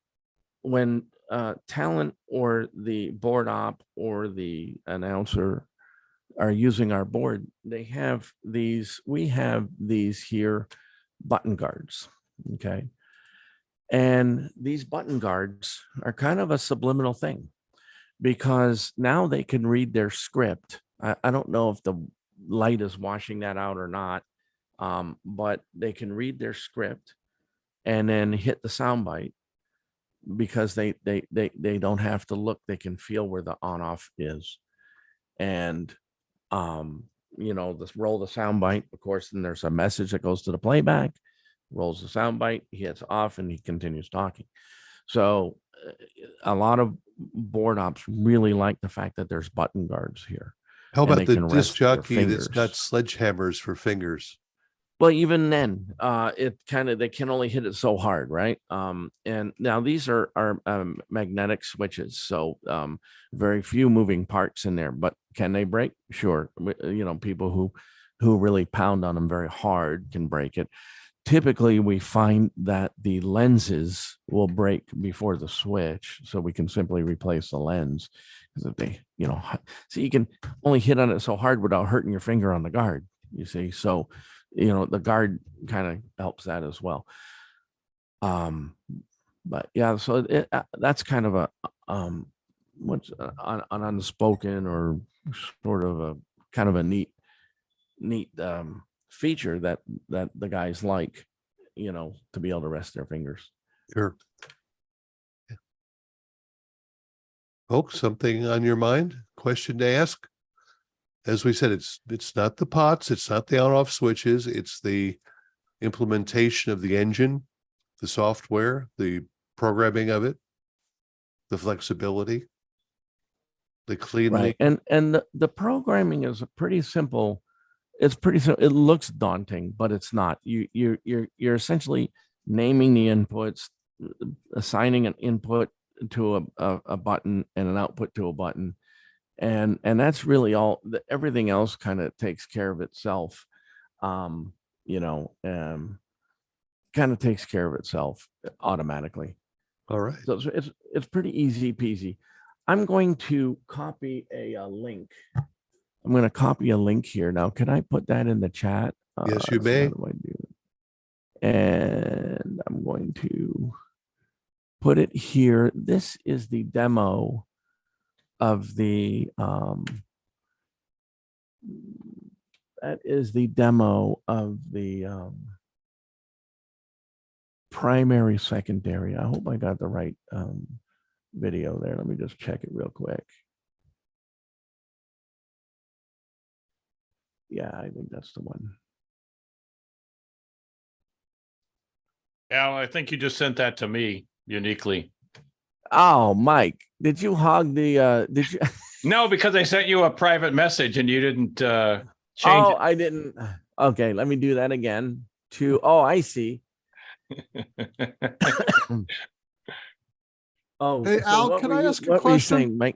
talent or the board op or the announcer are using our board, we have these here button guards. Okay. And these button guards are kind of a subliminal thing, because now they can read their script. I don't know if the light is washing that out or not, but they can read their script and then hit the sound bite, because they don't have to look. They can feel where the on off is. And this roll the sound bite, of course, then there's a message that goes to the playback, rolls the sound bite, he hits off, and he continues talking. So a lot of board ops really like the fact that there's button guards here. How And about they the can disc rest their jockey that's got fingers. sledgehammers for fingers? Well, even then, they can only hit it so hard, right? And now these are magnetic switches, so very few moving parts in there. But can they break? Sure. People who really pound on them very hard can break it. Typically, we find that the lenses will break before the switch, so we can simply replace the lens. Because if they, so you can only hit on it so hard without hurting your finger on the guard. You see, so the guard kind of helps that as well. But yeah, so that's kind of a what's an unspoken or sort of a kind of a neat feature that the guys like, to be able to rest their fingers. Sure. Folks, something on your mind? Question to ask? As we said, it's not the pots, it's not the on-off switches, it's the implementation of the engine, the software, the programming of it, the flexibility, the cleaning. Right. And the programming is pretty simple. It's pretty simple. It looks daunting, but it's not. You're essentially naming the inputs, assigning an input to a button and an output to a button. And that's really all. Everything else kind of takes care of itself. Kind of takes care of itself automatically. All right. So it's pretty easy peasy. I'm going to copy a link. I'm going to copy a link here. Now, can I put that in the chat? Yes, you may. How do I do it? And I'm going to put it here. This is the demo of the primary secondary. I hope I got the right video there. Let me just check it real quick. Yeah, I think that's the one. Al, I think you just sent that to me uniquely. Oh, Mike, did you hog the did you No, because I sent you a private message and you didn't change Oh, it. I didn't. Okay, let me do that again. I see. Oh, Hey, so Al, what can were I you- ask a what were you question? saying, Mike?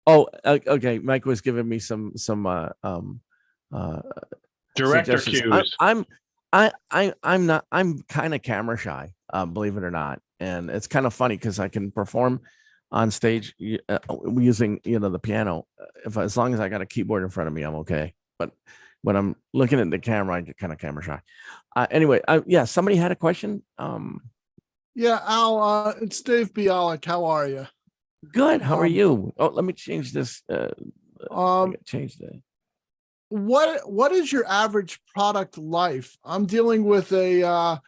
Oh, okay. Mike was giving me some Director suggestions. cues. I'm not. I'm kind of camera shy, believe it or not, and it's kind of funny because I can perform on stage using the piano. As long as I got a keyboard in front of me, I'm okay. But when I'm looking at the camera, I get kind of camera shy. Anyway, yeah, somebody had a question. Yeah, Al, it's Dave Bialik. How are you? Good. How are you? Oh, let me change this. Change the. What is your average product life? I'm dealing with a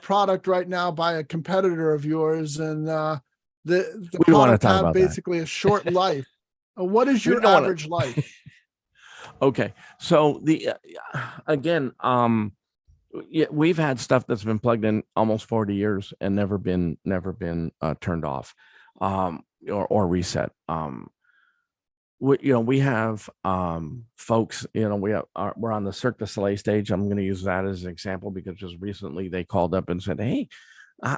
product right now by a competitor of yours, and the We don't wanna product talk have about that. basically a short life. What is We your don't wanna- average life? Okay, so again, yeah, we've had stuff that's been plugged in almost 40 years and never been turned off, or reset. We have folks. We're on the Cirque du Soleil stage. I'm going to use that as an example because just recently they called up and said, "Hey,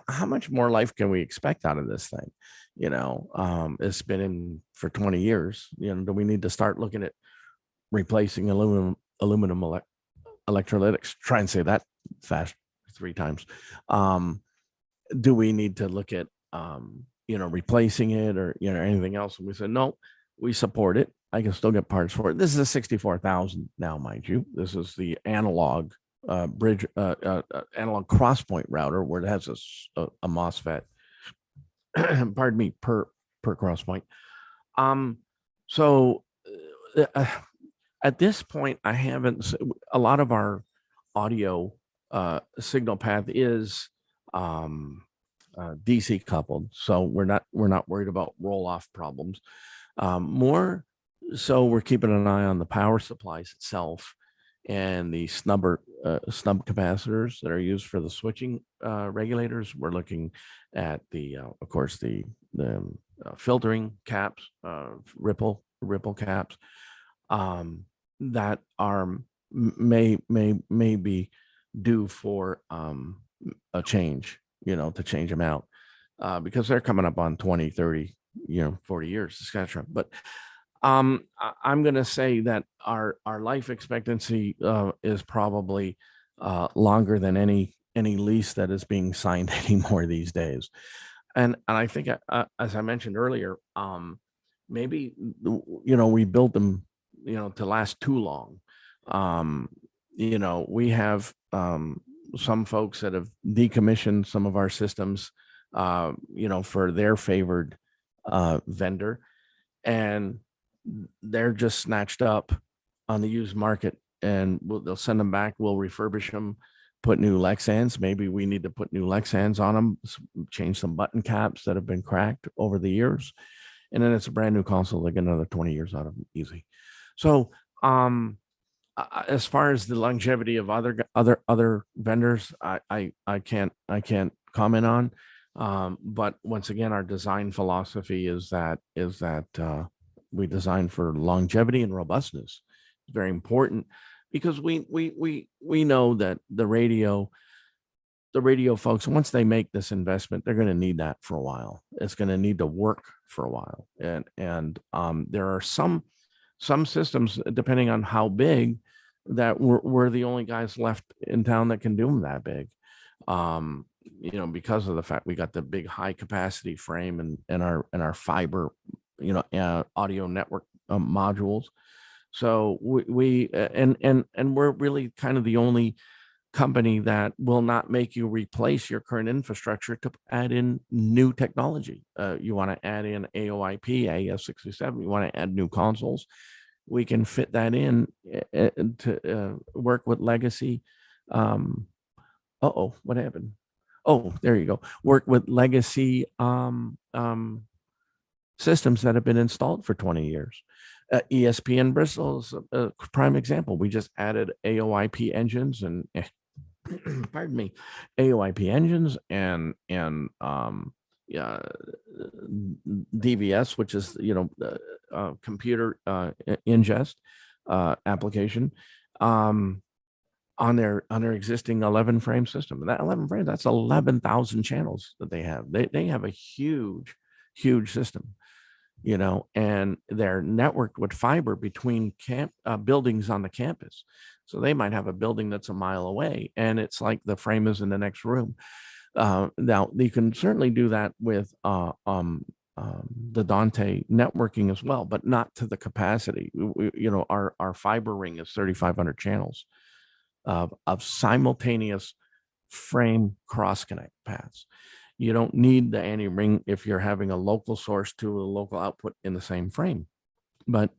how much more life can we expect out of this thing? It's been in for 20 years. Do we need to start looking at replacing aluminum electrolytics?" Try and say that fast 3 times. Do we need to look at replacing it or anything else? And we said no, we support it. I can still get parts for it. This is a 64,000 now, mind you. This is the analog bridge analog crosspoint router where it has a MOSFET. Pardon me, per crosspoint. So at this point, I haven't. A lot of our audio signal path is DC coupled, so we're not worried about roll off problems. More so, we're keeping an eye on the power supplies itself and the snub capacitors that are used for the switching regulators. We're looking at the, of course, the filtering caps, ripple caps that are may be due for a change, to change them out because they're coming up on 20, 30, 40 years, etc. But I'm going to say that our life expectancy is probably longer than any lease that is being signed anymore these days. And I think, as I mentioned earlier, maybe we built them, to last too long. We have some folks that have decommissioned some of our systems, for their favored vendor, and they're just snatched up on the used market, and they'll send them back. We'll refurbish them, put new Lexans. Maybe we need to put new Lexans on them, change some button caps that have been cracked over the years, and then it's a brand new console. They get another 20 years out of them easy. So, as far as the longevity of other vendors, I can't comment on. But once again, our design philosophy is that we design for longevity and robustness. It's very important because we know that the radio folks, once they make this investment, they're going to need that for a while. It's going to need to work for a while, and there are some systems, depending on how big, that we're the only guys left in town that can do them that big. Because of the fact we got the big high capacity frame and our fiber, audio network modules. So we're really kind of the only company that will not make you replace your current infrastructure to add in new technology. You want to add in AOIP, AS67, you want to add new consoles. We can fit that in to work with legacy. What happened? Oh, there you go. Work with legacy systems that have been installed for 20 years. ESPN Bristol is a prime example. We just added AOIP engines and pardon me, AOIP engines and DVS, which is computer ingest application on their existing 11 frame system. And that 11 frame, that's 11,000 channels that they have. They have a huge system, and they're networked with fiber between buildings on the campus. So they might have a building that's a mile away, and it's like the frame is in the next room. Now you can certainly do that with the Dante networking as well, but not to the capacity. Our fiber ring is 3,500 channels of simultaneous frame cross connect paths. You don't need the anti-ring if you're having a local source to a local output in the same frame, but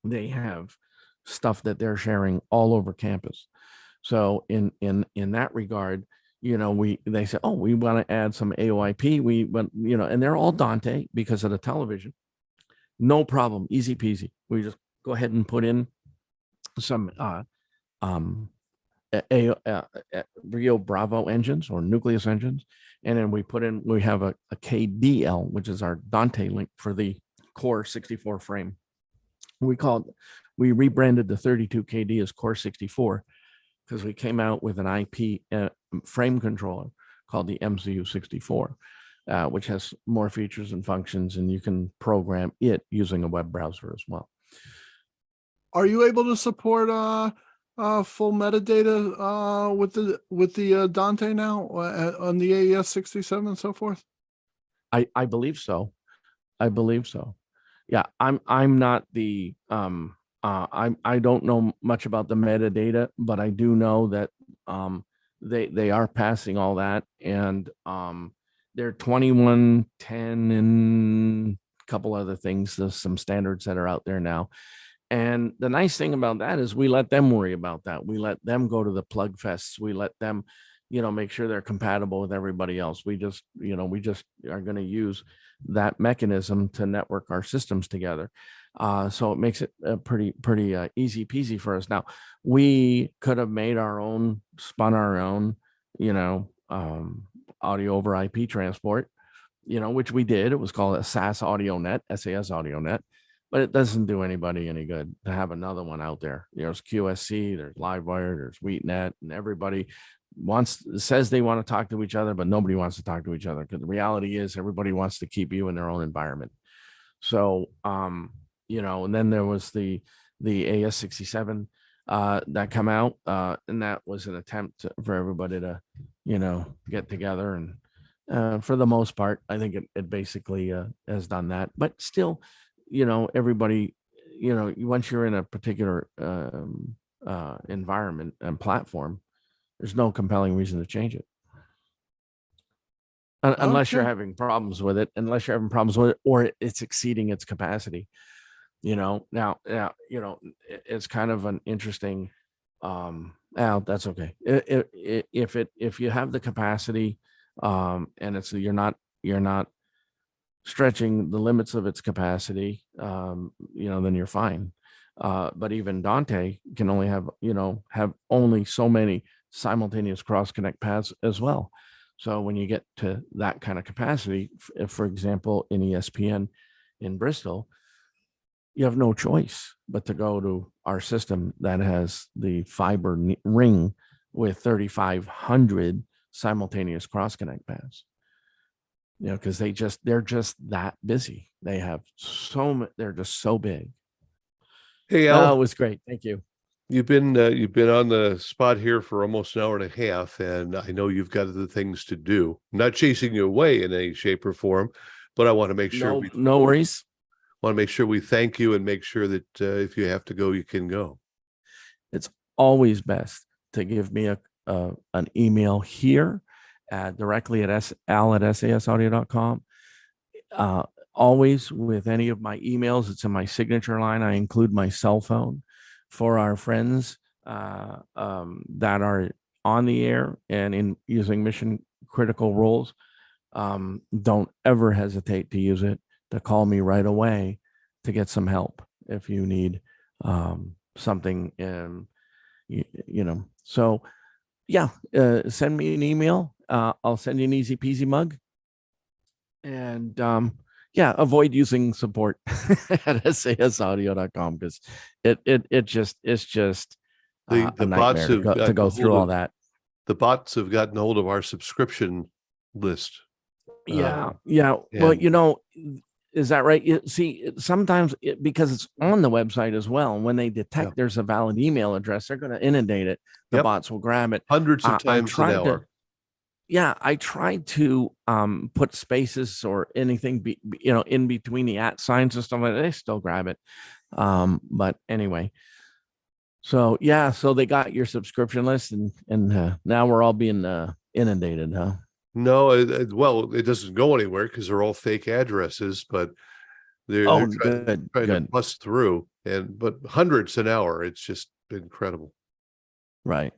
they have stuff that they're sharing all over campus. So in that regard, they say, oh, we want to add some AOIP. And they're all Dante because of the television. No problem, easy peasy. We just go ahead and put in some Rio Bravo engines or nucleus engines, and then we have a KDL, which is our Dante link for the Core 64 frame. We rebranded the 32 KD as Core 64 because we came out with an IP frame controller called the MCU 64, which has more features and functions, and you can program it using a web browser as well. Are you able to support full metadata with the Dante now on the AES67 and so forth? I believe so. Yeah, I'm not the I don't know much about the metadata, but I do know that they are passing all that, and they're 2110 and a couple other things. There's some standards that are out there now. And the nice thing about that is we let them worry about that. We let them go to the plug fests. We let them, make sure they're compatible with everybody else. We just are going to use that mechanism to network our systems together. So it makes it pretty easy peasy for us. Now, we could have made our own, spun our own, audio over IP transport, which we did. It was called a SAS audio net, SAS audio net, but it doesn't do anybody any good to have another one out there. There's QSC, there's Livewire, there's WheatNet, and everybody says they want to talk to each other, but nobody wants to talk to each other, because the reality is everybody wants to keep you in their own environment. So, and then there was the AS67 that come out, and that was an attempt for everybody to, get together. And for the most part, I think it basically has done that. But still, everybody, once you're in a particular environment and platform, there's no compelling reason to change it. Unless you're having problems with it, or it's exceeding its capacity. Now, it's kind of an interesting, that's okay. If you have the capacity, and you're not stretching the limits of its capacity, then you're fine. But even Dante can only have only so many simultaneous cross connect paths as well. So when you get to that kind of capacity, for example, in ESPN in Bristol, you have no choice but to go to our system that has the fiber ring with 3,500 simultaneous cross connect paths. Because they're just that busy. They have they're just so big. Hey, Al, it was great. Thank you. you've been on the spot here for almost an hour and a half, and I know you've got other things to do. I'm not chasing you away in any shape or form, but I want to make sure no worries. Want to make sure we thank you and make sure that if you have to go, you can go. It's always best to give me an email here directly at al@sasaudio.com. Always with any of my emails, it's in my signature line. I include my cell phone for our friends that are on the air and in using mission critical roles. Don't ever hesitate to use it, to call me right away to get some help if you need something. So yeah, send me an email. I'll send you an easy peasy mug. And avoid using support at sasaudio.com, because it's just a nightmare to go through all that. The bots have gotten hold of our subscription list. Well, is that right? See, sometimes because it's on the website as well, and when they detect there's a valid email address, they're going to inundate it. The bots will grab it hundreds of times an hour. I tried to put spaces or anything in between the @ signs and stuff like that. They still grab it. But anyway, so they got your subscription list, and now we're all being inundated, huh? No, it doesn't go anywhere because they're all fake addresses, but they're trying to bust through, but hundreds an hour. It's just incredible. Right.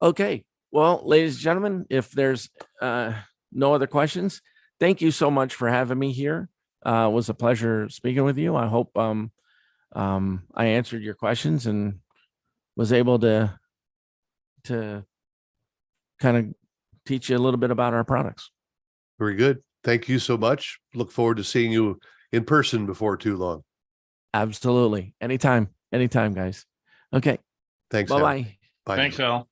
Okay. Well, ladies and gentlemen, if there's no other questions, thank you so much for having me here. It was a pleasure speaking with you. I hope I answered your questions and was able to kind of teach you a little bit about our products. Very good. Thank you so much. Look forward to seeing you in person before too long. Absolutely. Anytime, guys. Okay. Thanks. Bye-bye. Bye. Thanks, Al.